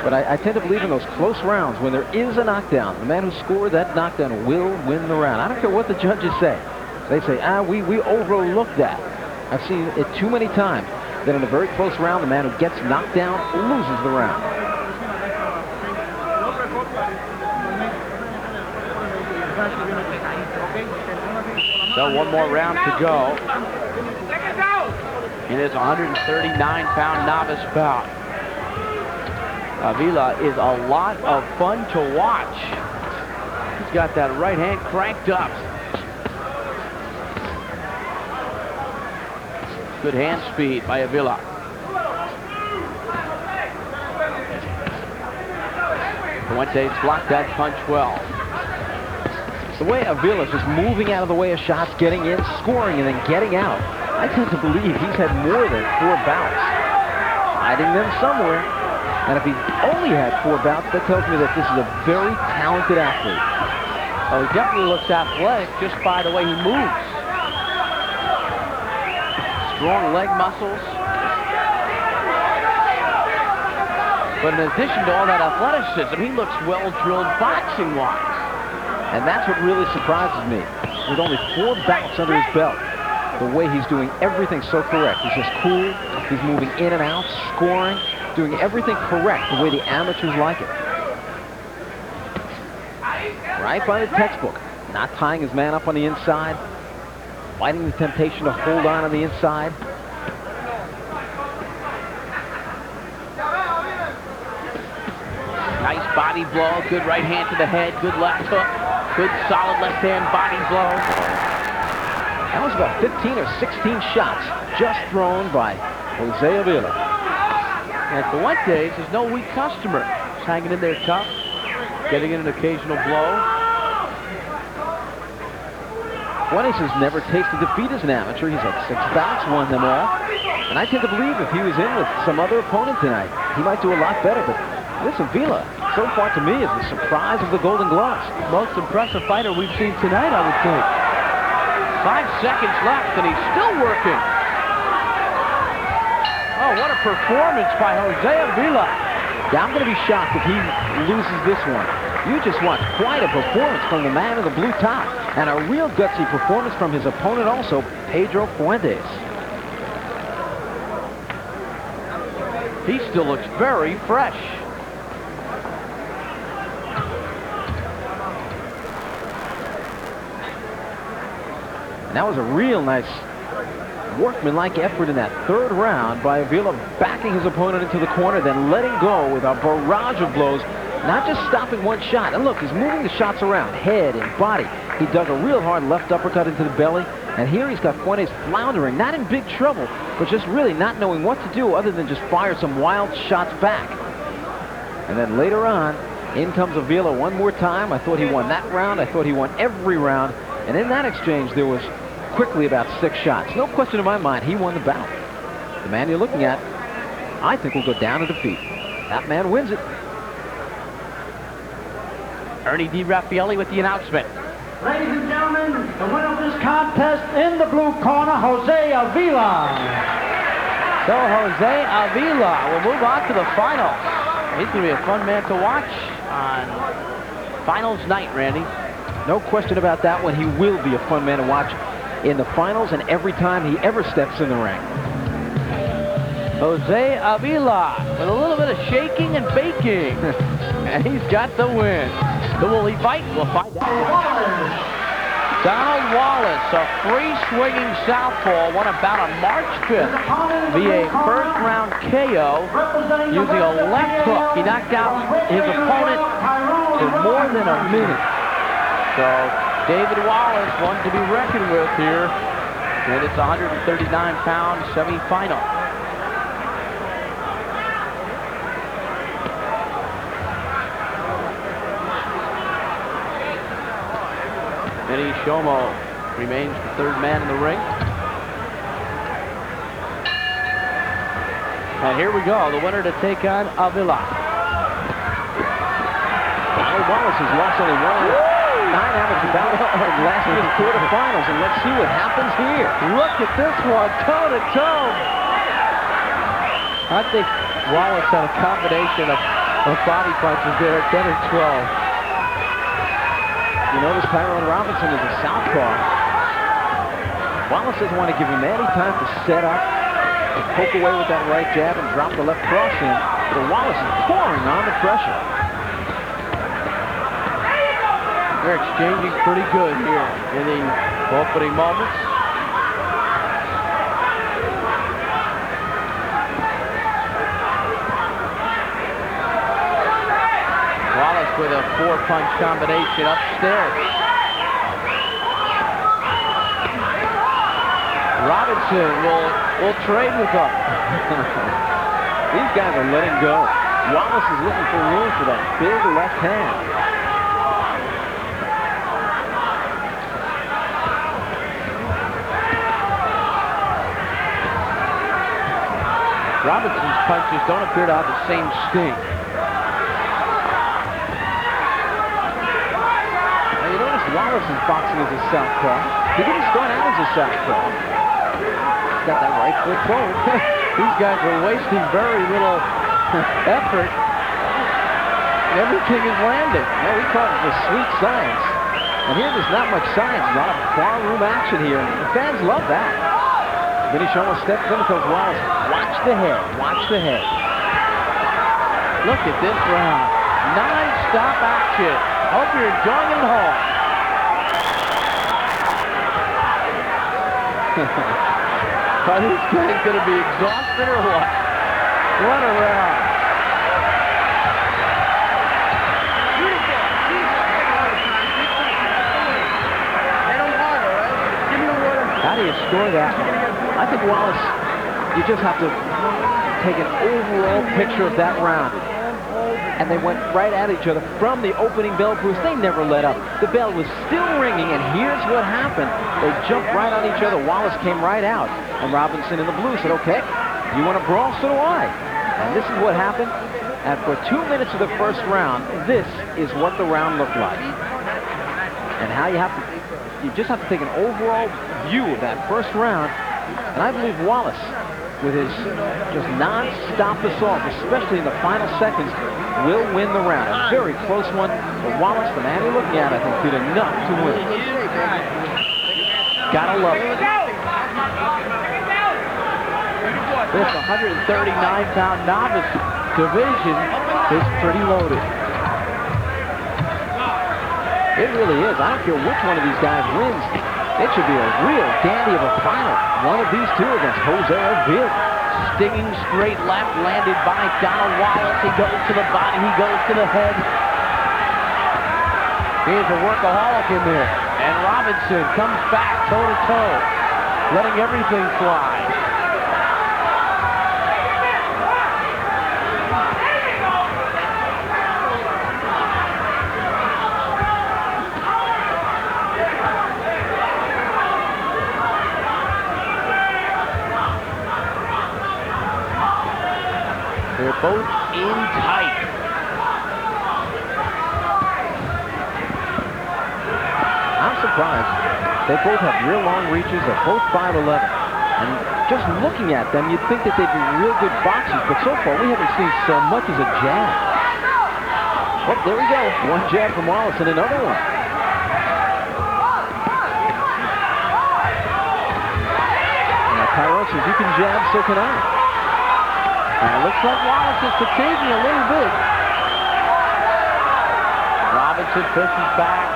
But I tend to believe in those close rounds, when there is a knockdown, the man who scored that knockdown will win the round. I don't care what the judges say. They say, we overlooked that. I've seen it too many times that in a very close round, the man who gets knocked down loses the round. So one more round to go. In his 139-pound novice bout. Avila is a lot of fun to watch. He's got that right hand cranked up. Good hand speed by Avila. Fuentes blocked that punch well. The way Avila is just moving out of the way of shots, getting in, scoring, and then getting out. I tend to believe he's had more than 4 bouts. Hiding them somewhere. And if he only had 4 bouts, that tells me that this is a very talented athlete. Oh, he definitely looks athletic just by the way he moves. Strong leg muscles. But in addition to all that athleticism, he looks well-drilled boxing-wise. And that's what really surprises me. With only 4 bouts under his belt, the way he's doing everything so correct. He's just cool. He's moving in and out, scoring, doing everything correct the way the amateurs like it. Right by the textbook. Not tying his man up on the inside. Fighting the temptation to hold on the inside. Nice body blow. Good right hand to the head. Good left hook. Good solid left hand body blow. That was about 15 or 16 shots just thrown by Jose Avila. And Fuentes is no weak customer. He's hanging in there tough, getting in an occasional blow. Fuentes has never tasted defeat as an amateur. He's had 6 bouts, won them all. And I tend to believe if he was in with some other opponent tonight, he might do a lot better. But this Avila, so far to me, is the surprise of the Golden Gloves. Most impressive fighter we've seen tonight, I would think. 5 seconds left, and he's still working. Oh, what a performance by Jose Avila. Yeah, I'm going to be shocked if he loses this one. You just watched quite a performance from the man in the blue top, and a real gutsy performance from his opponent also, Pedro Fuentes. He still looks very fresh. And that was a real nice workmanlike effort in that 3rd round by Avila, backing his opponent into the corner, then letting go with a barrage of blows, not just stopping one shot. And look, he's moving the shots around, head and body. He dug a real hard left uppercut into the belly, and here he's got Fuentes floundering, not in big trouble, but just really not knowing what to do other than just fire some wild shots back. And then later on, in comes Avila one more time. I thought he won that round. I thought he won every round. And in that exchange, there was quickly about 6 shots. No question in my mind, he won the bout. The man you're looking at, I think, will go down to defeat. That man wins it. Ernie DiRaffaele with the announcement. Ladies and gentlemen, the winner of this contest in the blue corner, Jose Avila. So Jose Avila will move on to the finals. He's going to be a fun man to watch on finals night, Randy. No question about that one. He will be a fun man to watch in the finals and every time he ever steps in the ring. Jose Avila with a little bit of shaking and baking. And he's got the win. Who will he fight? We'll find out. Donald Wallace, a free-swinging southpaw, won a bout on March 5th via a first-round KO using a left hook. He knocked out his opponent for more than a minute. So David Wallace, one to be reckoned with here. And it's a 139-pound semifinal. Vinny Shomo remains the 3rd man in the ring. And here we go, the winner to take on Avila. Wallace has lost only 9 amateur bouts in last year's quarterfinals, and let's see what happens here. Look at this one, toe-to-toe. I think Wallace had a combination of body punches there at 10 and 12. You notice Tyrone Robinson is a southpaw. Wallace doesn't want to give him any time to set up, to poke away with that right jab and drop the left cross in. But Wallace is pouring on the pressure. They're exchanging pretty good here in the opening moments. Wallace with a 4-punch combination upstairs. Robinson will trade with them. These guys are letting go. Wallace is looking for room for that big left hand. Robinson's punches don't appear to have the same sting. Now you notice Wallace's boxing as a southpaw. He didn't start out as a southpaw. He's got that right foot forward. These guys are wasting very little effort. Everything is landing. Yeah, we call it the sweet science. And here there's not much science. A lot of barroom action here. The fans love that. Vinny Shomo steps in and tells Wallace, watch the head, watch the head. Look at this round. Non-stop action. Hope you're enjoying it at home. Are these guys going to be exhausted or what? What a round. How do you score that? I think Wallace, you just have to take an overall picture of that round. and they went right at each other from the opening bell, Bruce. They never let up. The bell was still ringing, and here's what happened. They jumped right on each other. Wallace came right out, and Robinson in the blue said, okay, you want to brawl, so do I. And this is what happened. And for 2 minutes of the first round, this is what the round looked like. And how you just have to take an overall view of that first round. And I believe Wallace, with his just non-stop assault, especially in the final seconds, will win the round. A very close one. But Wallace, the man you're looking at, I think, did enough to win. Gotta love it. This 139-pound novice division is pretty loaded. It really is. I don't care which one of these guys wins. It should be a real dandy of a final. One of these two against Jose Avila. Stinging straight left, landed by Donald Wallace. He goes to the body, he goes to the head. He's a workaholic in there. And Robinson comes back toe-to-toe, letting everything fly. They're both in tight. I'm surprised. They both have real long reaches. They're both 5'11". And just looking at them, you'd think that they'd be real good boxers. But so far, we haven't seen so much as a jab. Oh, there we go. One jab from Wallace and another one. Now, Tyrone says, you can jab, so can I. And it looks like Wallace is fatiguing a little bit. Robinson pushes back.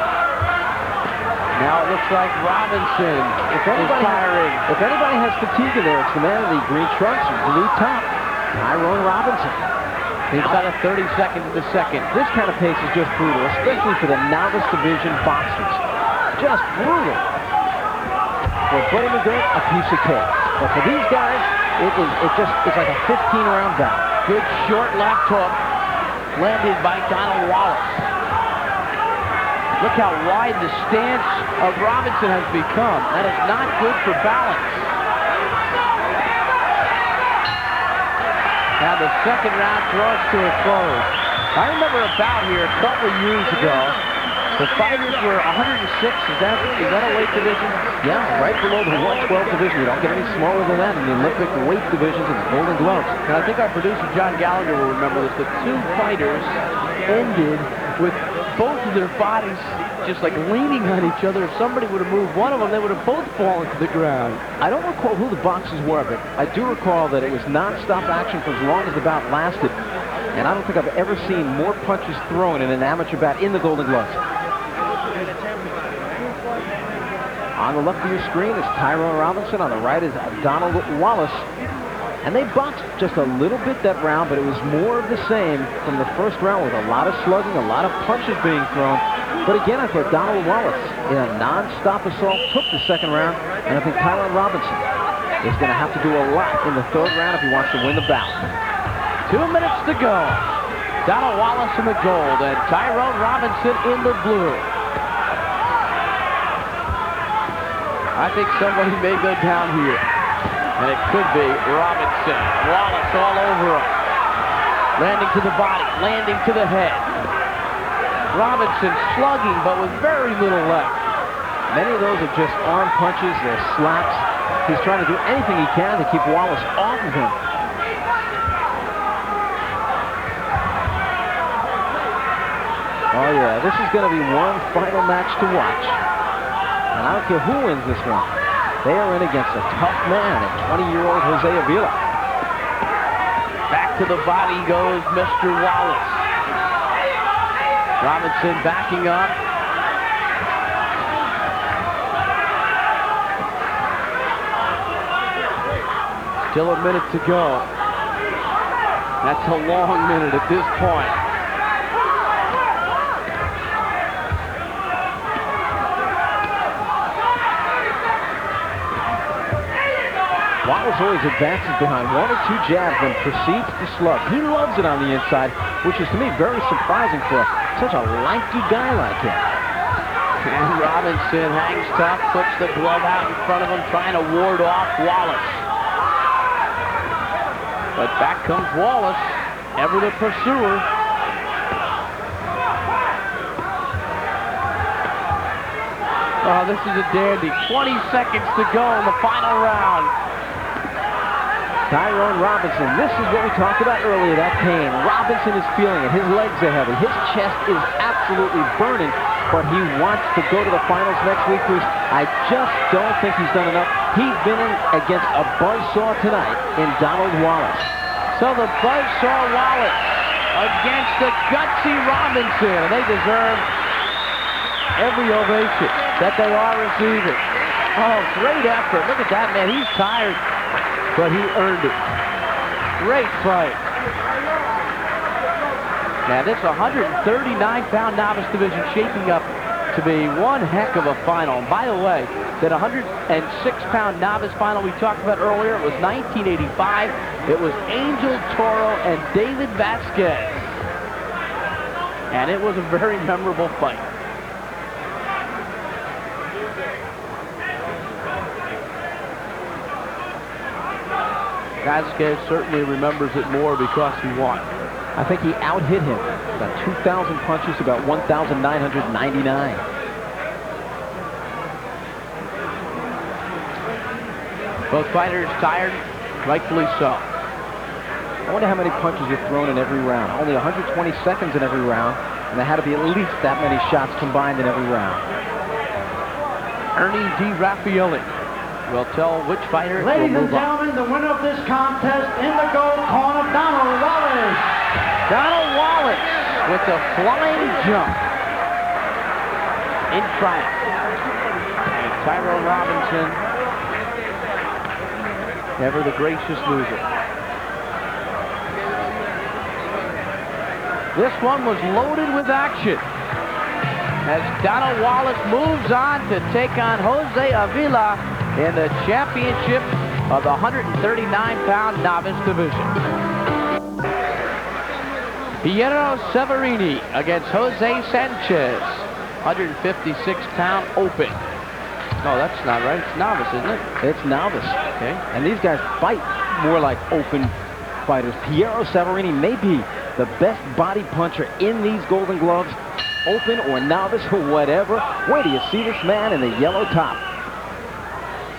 Now it looks like Robinson is firing. If anybody has fatigue in there, it's the man in the green trunks and blue top, Tyrone Robinson. He's got a 30-second to the second. This kind of pace is just brutal, especially for the novice division boxers. Just brutal. For Buddy McGirt, a piece of cake. But for these guys, it's like a 15-round bout. Good short left hook landed by Donald Wallace. Look how wide the stance of Robinson has become. That is not good for balance. Now the second round draws to a close. I remember a bout here a couple of years ago. The fighters were 106. Is that a weight division? Yeah, right below the 112 division. You don't get any smaller than that in the Olympic weight divisions and the Golden Gloves. And I think our producer, John Gallego, will remember this. The two fighters ended with both of their bodies just like leaning on each other. If somebody would have moved one of them, they would have both fallen to the ground. I don't recall who the boxers were, but I do recall that it was non-stop action for as long as the bout lasted. And I don't think I've ever seen more punches thrown in an amateur bout in the Golden Gloves. On the left of your screen is Tyrone Robinson. On the right is Donald Wallace. And they boxed just a little bit that round, but it was more of the same from the first round with a lot of slugging, a lot of punches being thrown. But again, I thought Donald Wallace, in a non-stop assault, took the second round. And I think Tyrone Robinson is going to have to do a lot in the third round if he wants to win the bout. 2 minutes to go. Donald Wallace in the gold and Tyrone Robinson in the blue. I think somebody may go down here. And it could be Robinson. Wallace all over him. Landing to the body, landing to the head. Robinson slugging, but with very little left. Many of those are just arm punches, they're slaps. He's trying to do anything he can to keep Wallace off of him. Oh yeah, this is going to be one final match to watch. And I don't care who wins this one. They are in against a tough man, a 20-year-old Jose Avila. Back to the body goes Mr. Wallace. Robinson backing up. Still a minute to go. That's a long minute at this point. Wallace always advances behind 1 or 2 jabs, then proceeds to slug. He loves it on the inside, which is to me very surprising for such a lanky guy like him. And Robinson hangs tough, puts the glove out in front of him, trying to ward off Wallace. But back comes Wallace, ever the pursuer. Oh, this is a dandy. 20 seconds to go in the final round. Tyrone Robinson, this is what we talked about earlier, that pain. Robinson is feeling it. His legs are heavy. His chest is absolutely burning, but he wants to go to the finals next week, Cruz. I just don't think he's done enough. He's been in against a buzzsaw tonight in Donald Wallace. So the buzzsaw Wallace against the gutsy Robinson, and they deserve every ovation that they are receiving. Oh, great effort. Look at that, man. He's tired, but he earned it. Great fight. Now, this 139-pound novice division shaping up to be one heck of a final. And by the way, that 106-pound novice final we talked about earlier, it was 1985. It was Angel Toro and David Vasquez. And it was a very memorable fight. Vasquez certainly remembers it more because he won. I think he out-hit him. About 2,000 punches, about 1,999. Both fighters tired, rightfully so. I wonder how many punches are thrown in every round. Only 120 seconds in every round, and there had to be at least that many shots combined in every round. Ernie D. Raffaelli will tell which fighter Ladies will and move on. gentlemen, the winner of this contest in the gold corner, Donald Wallace. Donald Wallace with the flying jump in triumph. And Tyrone Robinson, never the gracious loser. This one was loaded with action as Donald Wallace moves on to take on Jose Avila in the championship of the 139-pound novice division. Piero Severini against Jose Sanchez, 156-pound open. No, that's not right. It's novice, isn't it? It's novice. Okay. And these guys fight more like open fighters. Piero Severini may be the best body puncher in these Golden Gloves, open or novice or whatever. Where do you see this man in the yellow top?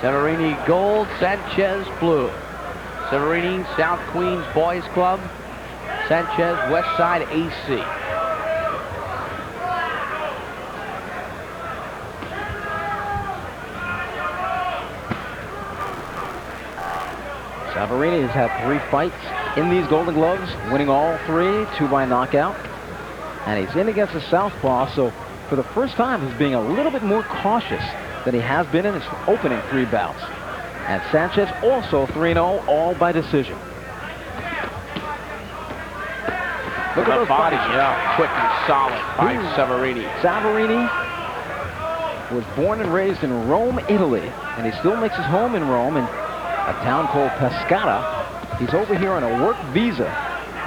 Severini gold, Sanchez blue. Severini, South Queens Boys Club. Sanchez, West Side AC. Severini has had 3 fights in these Golden Gloves, winning all 3, 2 by knockout. And he's in against a southpaw, so for the first time he's being a little bit more cautious than he has been in his opening 3 bouts. And Sanchez also 3-0, all by decision. Look at those body, bodies. yeah, quick and solid by Severini. Severini was born and raised in Rome, Italy, and he still makes his home in Rome in a town called Pescara. He's over here on a work visa.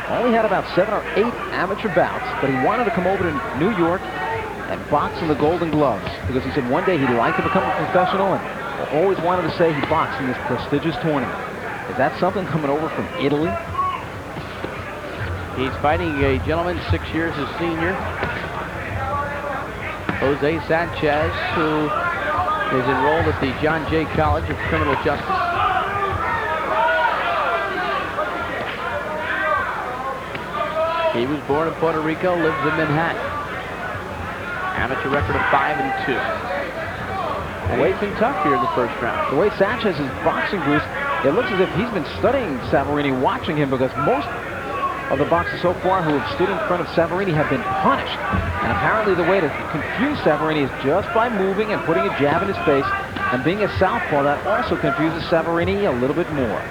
Only had about 7 or 8 amateur bouts, but he wanted to come over to New York and box in the Golden Gloves because he said one day he'd like to become a professional and always wanted to say he boxed in this prestigious tournament. Is that something coming over from Italy? He's fighting a gentleman 6 years his senior, Jose Sanchez, who is enrolled at the John Jay College of Criminal Justice. He was born in Puerto Rico, lives in Manhattan. Amateur record of 5-2. And he's been tough here in the first round. The way Sanchez is boxing, Bruce, it looks as if he's been studying Severini, watching him, because most of the boxers so far who have stood in front of Severini have been punished. And apparently the way to confuse Severini is just by moving and putting a jab in his face, and being a southpaw, that also confuses Severini a little bit more.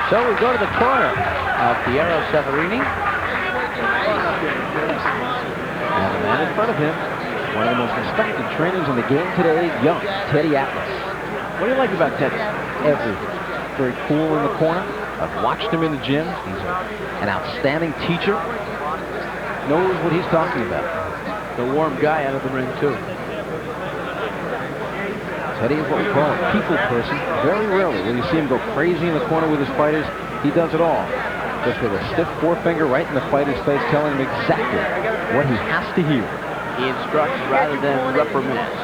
So we go to the corner. Piero Severini. And the man in front of him, one of the most respected trainers in the game today, young Teddy Atlas. What do you like about Teddy? Everything. Very cool in the corner. I've watched him in the gym. He's an outstanding teacher. Knows what he's talking about. The warm guy out of the ring, too. Teddy is what we call a people person. Very rarely will you see him go crazy in the corner with his fighters. He does it all. Just with a stiff forefinger right in the fighter's face, telling him exactly what he has to hear. He instructs rather than reprimands.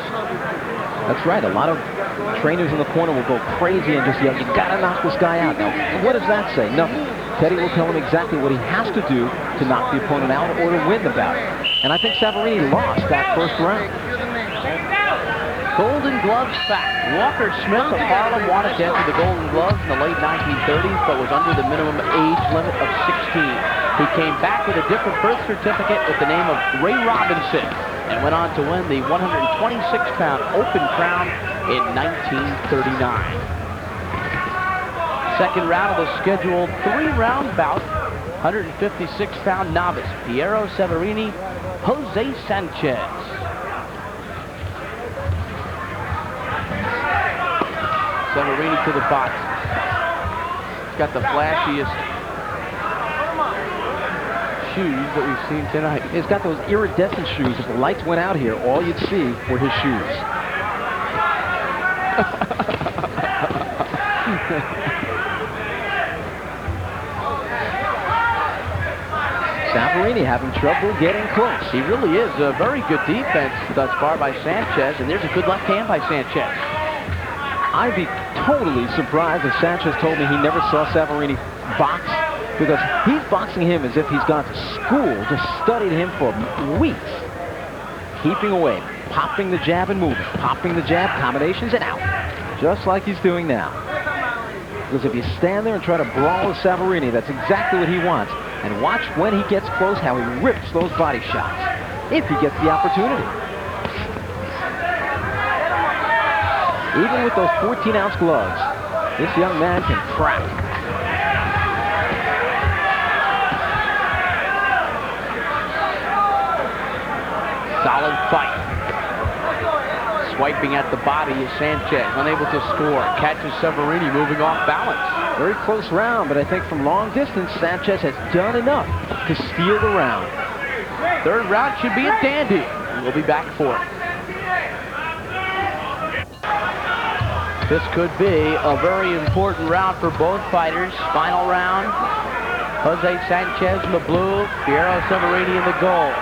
That's right. A lot of trainers in the corner will go crazy and just yell, you gotta knock this guy out. Now, what does that say? Nothing. Teddy will tell him exactly what he has to do to knock the opponent out or to win the bout. And I think Severini lost that first round. Golden Gloves fact. Walker Smith of Harlem wanted to enter the Golden Gloves in the late 1930s, but was under the minimum age limit of 16. He came back with a different birth certificate with the name of Ray Robinson and went on to win the 126-pound Open Crown in 1939. Second round of the scheduled 3-round bout, 156-pound novice Piero Severini, Jose Sanchez. Severini to the box. He's got the flashiest shoes that we've seen tonight. He's got those iridescent shoes. If the lights went out here, all you'd see were his shoes. Severini having trouble getting close. He really is. A very good defense thus far by Sanchez, and there's a good left hand by Sanchez. I'd be totally surprised if Sanchez told me he never saw Severini box, because he's boxing him as if he's gone to school, just studied him for weeks. Keeping away, popping the jab and moving, popping the jab, combinations and out, just like he's doing now. Because if you stand there and try to brawl with Severini, that's exactly what he wants. And watch when he gets close how he rips those body shots, if he gets the opportunity. Even with those 14-ounce gloves, this young man can crack. Solid fight. Swiping at the body is Sanchez, unable to score. Catches Severini moving off balance. Very close round, but I think from long distance, Sanchez has done enough to steal the round. Third round should be a dandy. We'll be back for it. This could be a very important round for both fighters. Final round. Jose Sanchez in the blue, Piero Severini in the gold.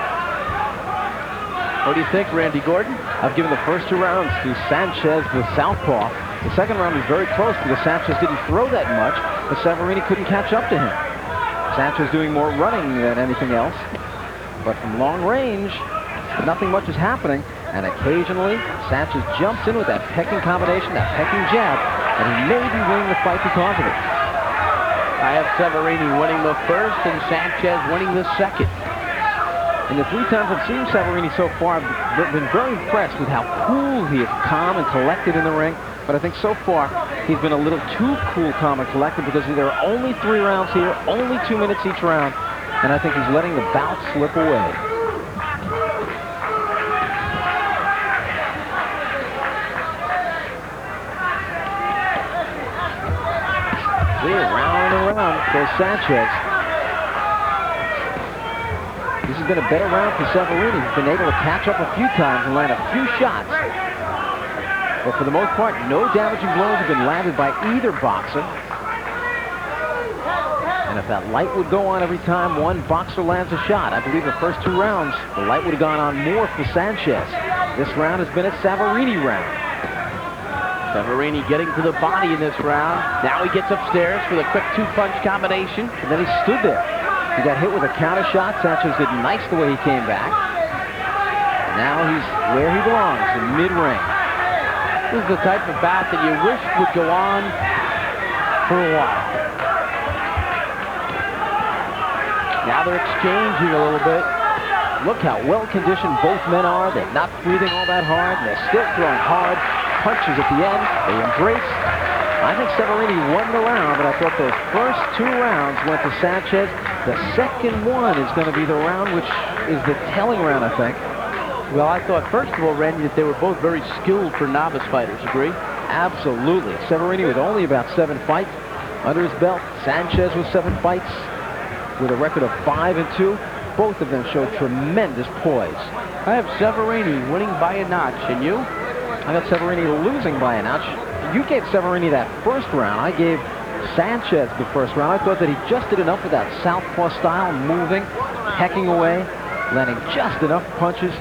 What do you think, Randy Gordon? I've given the first 2 rounds to Sanchez, the southpaw. The second round was very close because Sanchez didn't throw that much, but Severini couldn't catch up to him. Sanchez doing more running than anything else. But from long range, nothing much is happening. And occasionally, Sanchez jumps in with that pecking combination, that pecking jab, and he may be winning the fight because of it. I have Severini winning the first and Sanchez winning the second. In the 3 times I've seen Severini so far, I've been very impressed with how cool he is, calm and collected in the ring. But I think so far, he's been a little too cool, calm, and collected because there are only 3 rounds here, only 2 minutes each round, and I think he's letting the bout slip away. Round and around goes Sanchez. This has been a better round for Severini. He's been able to catch up a few times and land a few shots. But for the most part, no damaging blows have been landed by either boxer. And if that light would go on every time one boxer lands a shot, I believe the first 2 rounds, the light would have gone on more for Sanchez. This round has been a Severini round. Severini getting to the body in this round. Now he gets upstairs for the quick 2-punch combination. And then he stood there. He got hit with a counter shot. Sanchez did nice the way he came back. And now he's where he belongs, in mid-ring. This is the type of bout that you wish would go on for a while. Now they're exchanging a little bit. Look how well-conditioned both men are. They're not breathing all that hard, and they're still throwing hard punches at the end. They embrace. I think Severini won the round, but I thought those first 2 rounds went to Sanchez. The second one is going to be the round which is the telling round, I think. Well, I thought, first of all, Randy, that they were both very skilled for novice fighters. Agree? Absolutely. Severini with only about 7 fights under his belt. Sanchez with 7 fights with a record of 5-2. Both of them showed tremendous poise. I have Severini winning by a notch, and you? I got Severini losing by a notch. You gave Severini that first round. I gave Sanchez the first round. I thought that he just did enough with that southpaw style, moving, hacking away, landing just enough punches.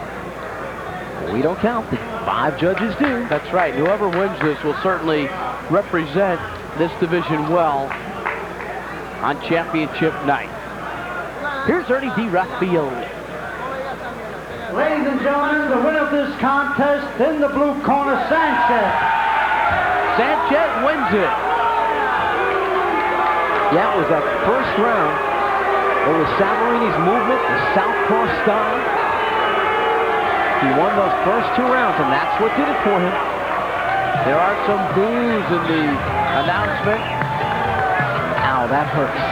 We don't count. The 5 judges do. That's right. Whoever wins this will certainly represent this division well on championship night. Here's Ernie DiRaffaele. Ladies and gentlemen, the winner of this contest in the blue corner, Sanchez. Sanchez wins it. Yeah, it was that first round. It was Severini's movement, the southpaw style. He won those first 2 rounds, and that's what did it for him. There are some boos in the announcement. Ow, that hurts.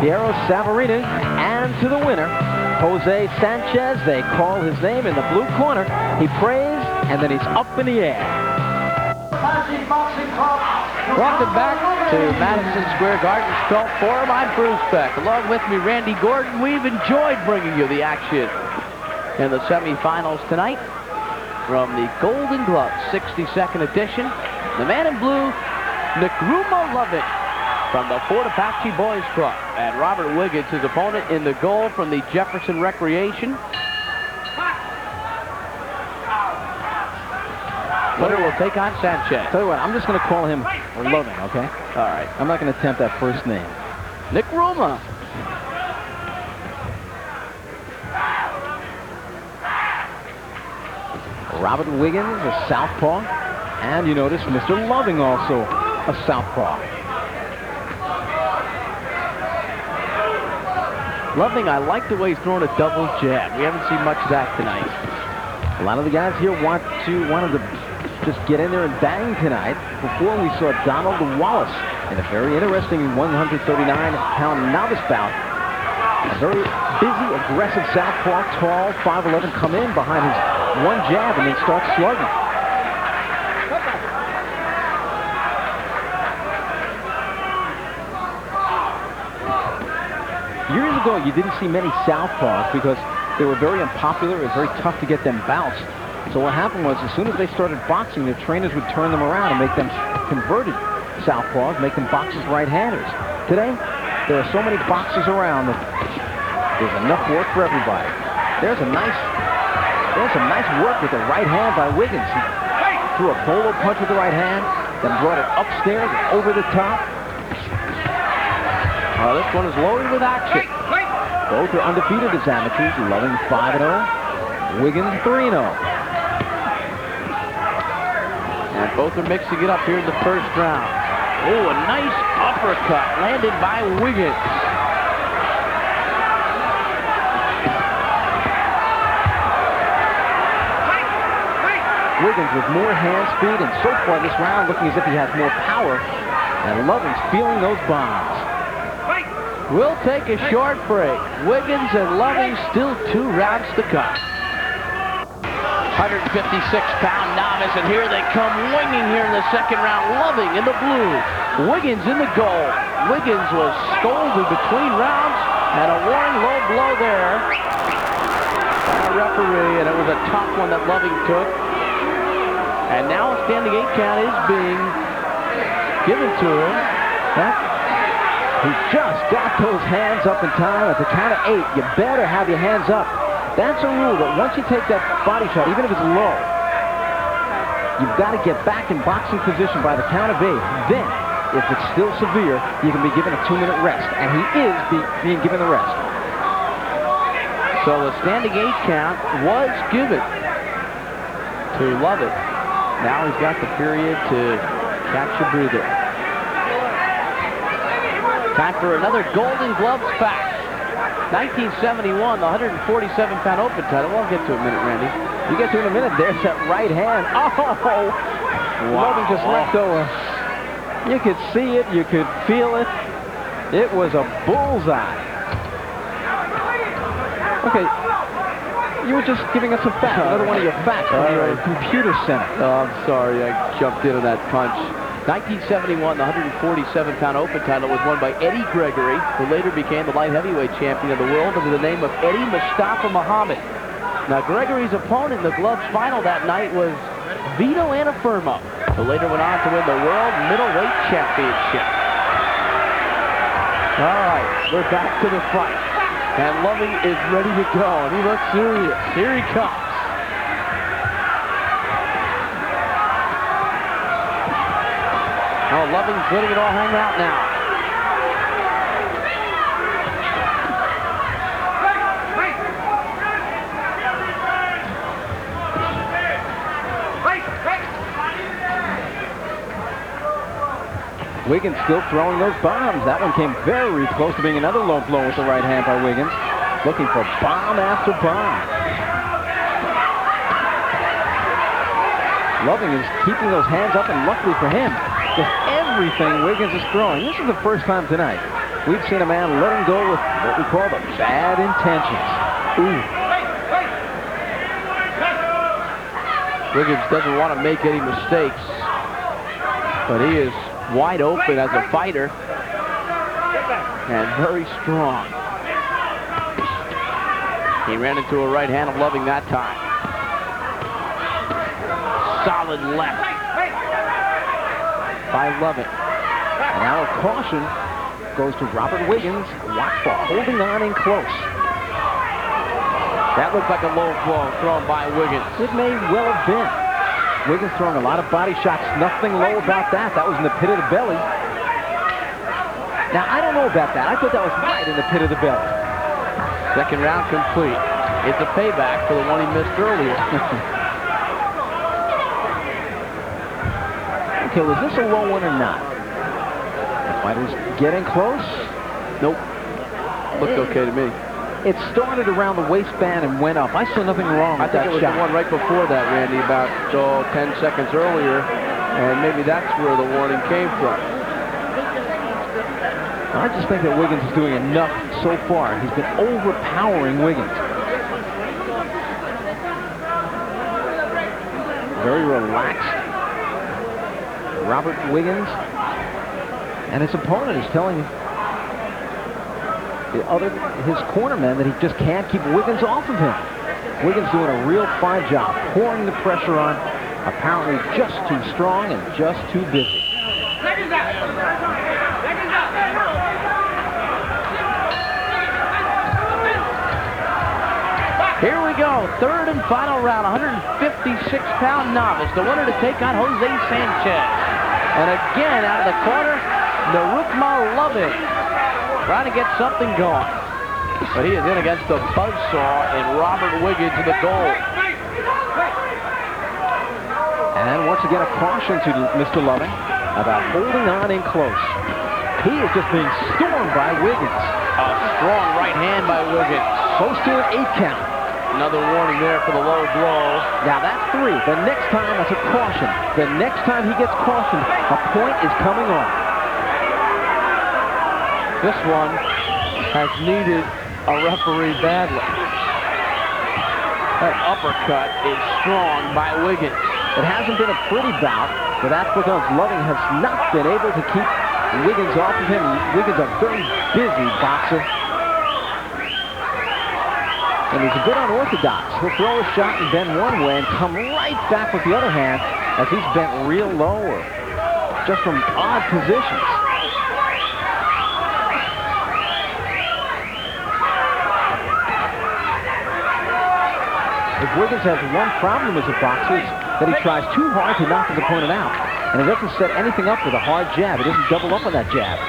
Piero Severini, and to the winner, Jose Sanchez. They call his name in the blue corner. He prays, and then he's up in the air. Welcome back to Madison Square Garden Sculpt Forum. I'm Bruce Beck. Along with me, Randy Gordon. We've enjoyed bringing you the action in the semifinals tonight from the Golden Glove 62nd edition. The man in blue, Nkrumah Lovett from the Fort Apache Boys Club. And Robert Wiggins, his opponent, in the goal from the Jefferson Recreation. Winner will take on Sanchez. Tell you what, I'm just going to call him Loving, okay? All right. I'm not going to attempt that first name. Nkrumah. Robert Wiggins, a southpaw. And you notice Mr. Loving also a southpaw. Loving, I like the way he's throwing a double jab. We haven't seen much of that tonight. A lot of the guys here wanted to just get in there and bang tonight. Before we saw Donald Wallace in a very interesting 139-pound novice bout. A very busy, aggressive southpaw, tall, 5'11", come in behind his one jab and then start slugging. Years ago, you didn't see many southpaws because they were very unpopular. It was very tough to get them bounced. So what happened was, as soon as they started boxing, their trainers would turn them around and make them converted southpaws, make them boxers right-handers. Today, there are so many boxers around that there's enough work for everybody. There's some nice work with the right hand by Wiggins. He threw a bolo punch with the right hand, then brought it upstairs and over the top. This one is loaded with action. Both are undefeated as amateurs. Loving 5-0, Wiggins 3-0. And both are mixing it up here in the first round. Oh, a nice uppercut landed by Wiggins. Wiggins with more hand speed, and so far this round looking as if he has more power. And Loving's feeling those bombs. We'll take a short break. Wiggins and Loving still 2 rounds to come. 156-pound novice, and here they come winging here in the second round. Loving in the blue, Wiggins in the gold. Wiggins was scolded between rounds, and a warning low blow there by a referee, and it was a tough one that Loving took. And now a standing 8 count is being given to him. He just got those hands up in time. At the count of 8, you better have your hands up. That's a rule that once you take that body shot, even if it's low, you've got to get back in boxing position by the count of 8. Then, if it's still severe, you can be given a 2-minute rest. And he is being given the rest. So the standing 8 count was given to Lovett. Now he's got the period to catch a breather. Time for another Golden Gloves fact. 1971, the 147-pound open title. We'll get to it in a minute, Randy. You get to in a minute. There's that right hand. Oh! Wow. Loving just let go. You could see it. You could feel it. It was a bullseye. Okay. You were just giving us a fact. Another one of your facts from your computer center. Oh, I'm sorry. I jumped in on that punch. 1971, the 147-pound open title was won by Eddie Gregory, who later became the light heavyweight champion of the world under the name of Eddie Mustafa Muhammad. Now, Gregory's opponent in the gloves final that night was Vito Antuofermo, who later went on to win the World Middleweight Championship. All right, we're back to the fight. And Loving is ready to go, and he looks serious. Here he comes. Oh, Loving's letting it all hang out now. Wiggins still throwing those bombs. That one came very close to being another low blow with the right hand by Wiggins. Looking for bomb after bomb. Loving is keeping those hands up, and luckily for him, just everything Wiggins is throwing. This is the first time tonight we've seen a man letting go with what we call the bad intentions. Ooh. Wiggins doesn't want to make any mistakes, but he is wide open as a fighter and very strong. He ran into a right hand of Loving that time. Solid left by Loving. And now a caution goes to Robert Wiggins. Watch for holding on in close. That looked like a low blow thrown by Wiggins. It may well have been. Wiggins throwing a lot of body shots. Nothing low about that. That was in the pit of the belly. Now, I don't know about that. I thought that was right in the pit of the belly. Second round complete. It's a payback for the one he missed earlier. Okay, was this a low one or not? The fighter's getting close. Nope. Looked okay to me. It started around the waistband and went up. I saw nothing wrong with that shot. I think it was the one right before that, Randy, about 10 seconds earlier, and maybe that's where the warning came from. I just think that Wiggins is doing enough so far. He's been overpowering Wiggins. Very relaxed. Robert Wiggins. And his opponent is telling his cornerman that he just can't keep Wiggins off of him. Wiggins doing a real fine job, pouring the pressure on, apparently just too strong and just too busy. Here we go, third and final round, 156-pound novice, the winner to take on Jose Sanchez. And again, out of the corner, Nkrumah Loving, trying to get something going. But he is in against the buzzsaw and Robert Wiggins in the goal. And once again, a caution to Mr. Loving about holding on in close. He is just being stormed by Wiggins. A strong right hand by Wiggins. Close to an 8 count. Another warning there for the low blow. Now that's 3. The next time, that's a caution. The next time he gets cautioned, a point is coming on. This one has needed a referee badly. That uppercut is strong by Wiggins. It hasn't been a pretty bout, but that's because Loving has not been able to keep Wiggins off of him. Wiggins a very busy boxer. And he's a good unorthodox. He'll throw a shot and bend one way and come right back with the other hand as he's bent real low or just from odd positions. If Wiggins has one problem as a boxer, it's that he tries too hard to knock his opponent out. And he doesn't set anything up with a hard jab. He doesn't double up on that jab.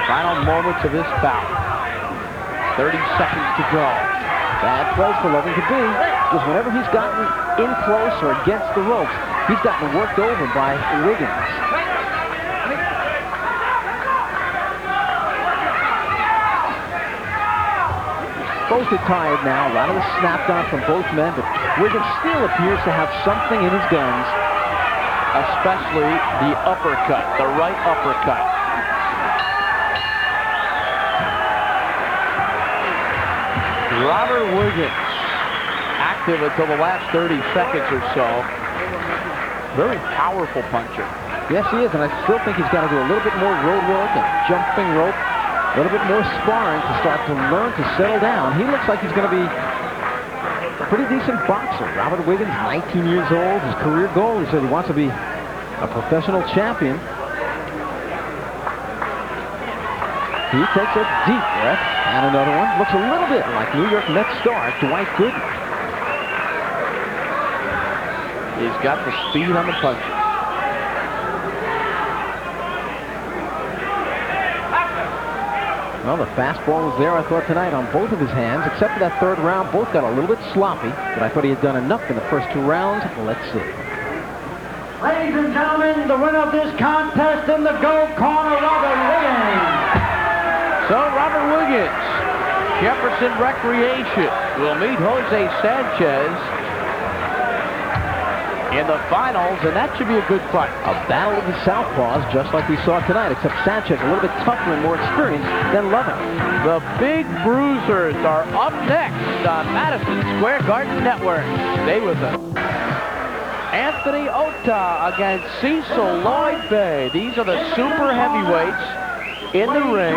Final moments of this bout. 30 seconds to go. Bad place for Loving to be, because whenever he's gotten in close or against the ropes, he's gotten worked over by Wiggins. Both are tired now. A lot of the snapped on from both men, but Wiggins still appears to have something in his guns. Especially the uppercut, the right uppercut. Robert Wiggins, active until the last 30 seconds or so. Very powerful puncher. Yes, he is, and I still think he's got to do a little bit more road work and jumping rope, a little bit more sparring to start to learn to settle down. He looks like he's going to be a pretty decent boxer. Robert Wiggins, 19 years old. His career goal, he said he wants to be a professional champion. He takes a deep breath, and another one. Looks a little bit like New York Mets star Dwight Gooden. He's got the speed on the punches. Well, the fastball was there, I thought, tonight on both of his hands, except for that third round. Both got a little bit sloppy, but I thought he had done enough in the first 2 rounds. Let's see. Ladies and gentlemen, the winner of this contest in the gold corner, Robert Wiggins. So Robert Wiggins, Jefferson Recreation, will meet Jose Sanchez in the finals, and that should be a good fight. A battle of the southpaws, just like we saw tonight, except Sanchez a little bit tougher and more experienced than Loving. The Big Bruisers are up next on Madison Square Garden Network. Stay with us. Anthony Ottah against Cecil Lloyd Bey. These are the super heavyweights in the ring.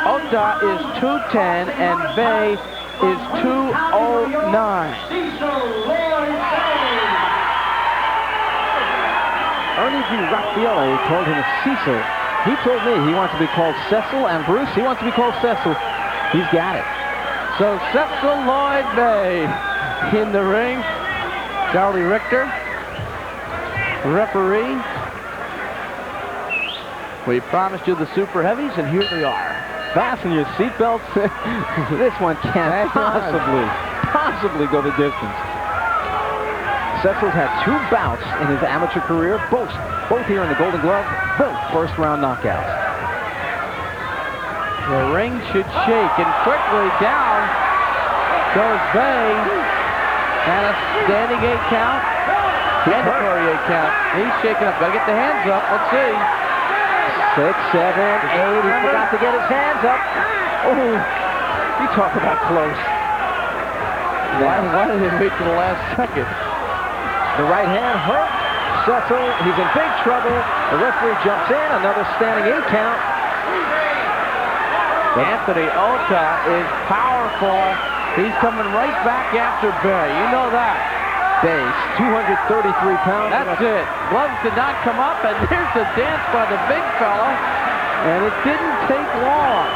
Ottah is 210 and Bey is 209. Ernie Di Raffaele told him Cecil. He told me he wants to be called Cecil, and Bruce, he wants to be called Cecil. He's got it. So Cecil Lloyd Bey in the ring. Charlie Richter, referee. We promised you the super heavies, and here they are. Fasten your seatbelts. This one can't possibly go the distance. Cecil's had 2 bouts in his amateur career, both here in the Golden Glove, both first-round knockouts. The ring should shake, and quickly down goes Bey, and a standing 8 count, mandatory 8 count. He's shaking up. Gotta get the hands up. Let's see. 6, 7, 8. He forgot to get his hands up. Oh, you talk about close. Why did they wait to the last second? The right hand hurt Cecil. He's in big trouble. The referee jumps in. Another standing 8 count. Anthony Ottah is powerful. He's coming right back after Bey. You know that. Bey's 233 pounds. That's it. Gloves did not come up, and there's the dance by the big fella. And it didn't take long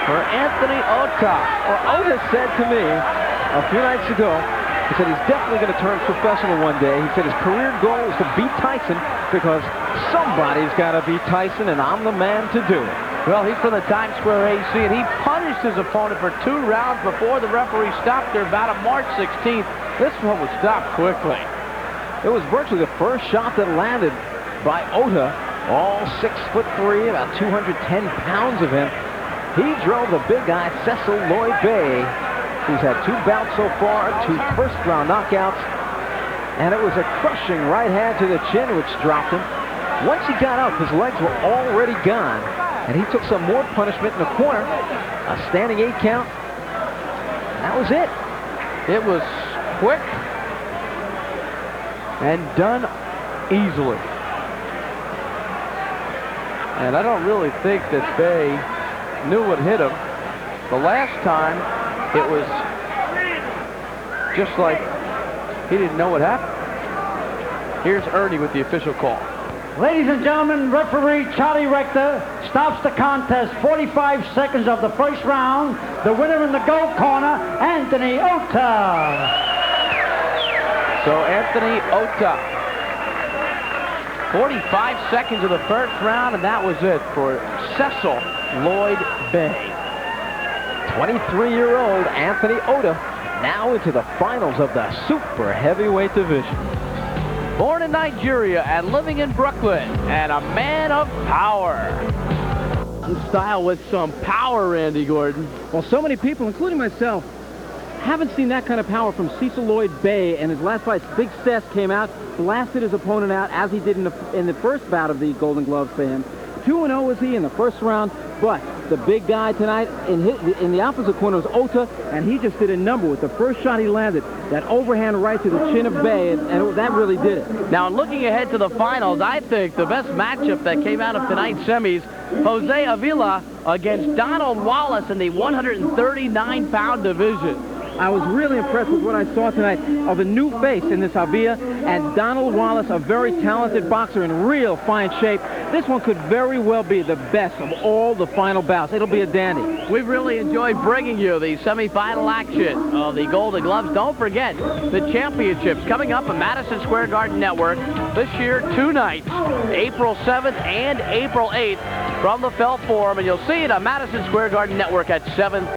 for Anthony Ottah. Well, Ottah said to me a few nights ago, he said he's definitely going to turn professional one day. He said his career goal is to beat Tyson because somebody's got to beat Tyson, and I'm the man to do it. Well, he's from the Times Square AC, and he punished his opponent for 2 rounds before the referee stopped their bout on March 16th. This one was stopped quickly. It was virtually the first shot that landed by Ottah. All 6'3", about 210 pounds of him. He drove the big guy, Cecil Lloyd Bey, who's had 2 bouts so far, 2 first-round knockouts, and it was a crushing right hand to the chin which dropped him. Once he got up, his legs were already gone, and he took some more punishment in the corner, a standing 8 count, and that was it. It was quick and done easily. And I don't really think that Bey knew what hit him. The last time, it was just like he didn't know what happened. Here's Ernie with the official call. Ladies and gentlemen, referee Charlie Richter stops the contest. 45 seconds of the first round. The winner in the gold corner, Anthony Ottah. So Anthony Ottah. 45 seconds of the first round, and that was it for Cecil Lloyd Bey. 23-year-old Anthony Ottah now into the finals of the super heavyweight division. Born in Nigeria and living in Brooklyn, and a man of power. In style with some power, Randy Gordon. Well, so many people, including myself, Haven't seen that kind of power from Cecil Lloyd Bey in his last fight. Big Cess came out, blasted his opponent out, as he did in the first bout of the Golden Gloves for him. 2-0 was he in the first round, but the big guy tonight in the opposite corner was Ottah, and he just did a number with the first shot he landed. That overhand right to the chin of Bey, and that really did it. Now, looking ahead to the finals, I think the best matchup that came out of tonight's semis, Jose Avila against Donald Wallace in the 139-pound division. I was really impressed with what I saw tonight of a new face in this Avila, and Donald Wallace, a very talented boxer in real fine shape. This one could very well be the best of all the final bouts. It'll be a dandy. We've really enjoyed bringing you the semifinal action of the Golden Gloves. Don't forget the championships coming up on Madison Square Garden Network this year, 2 nights, April 7th and April 8th from the Felt Forum, and you'll see it on Madison Square Garden Network at 7.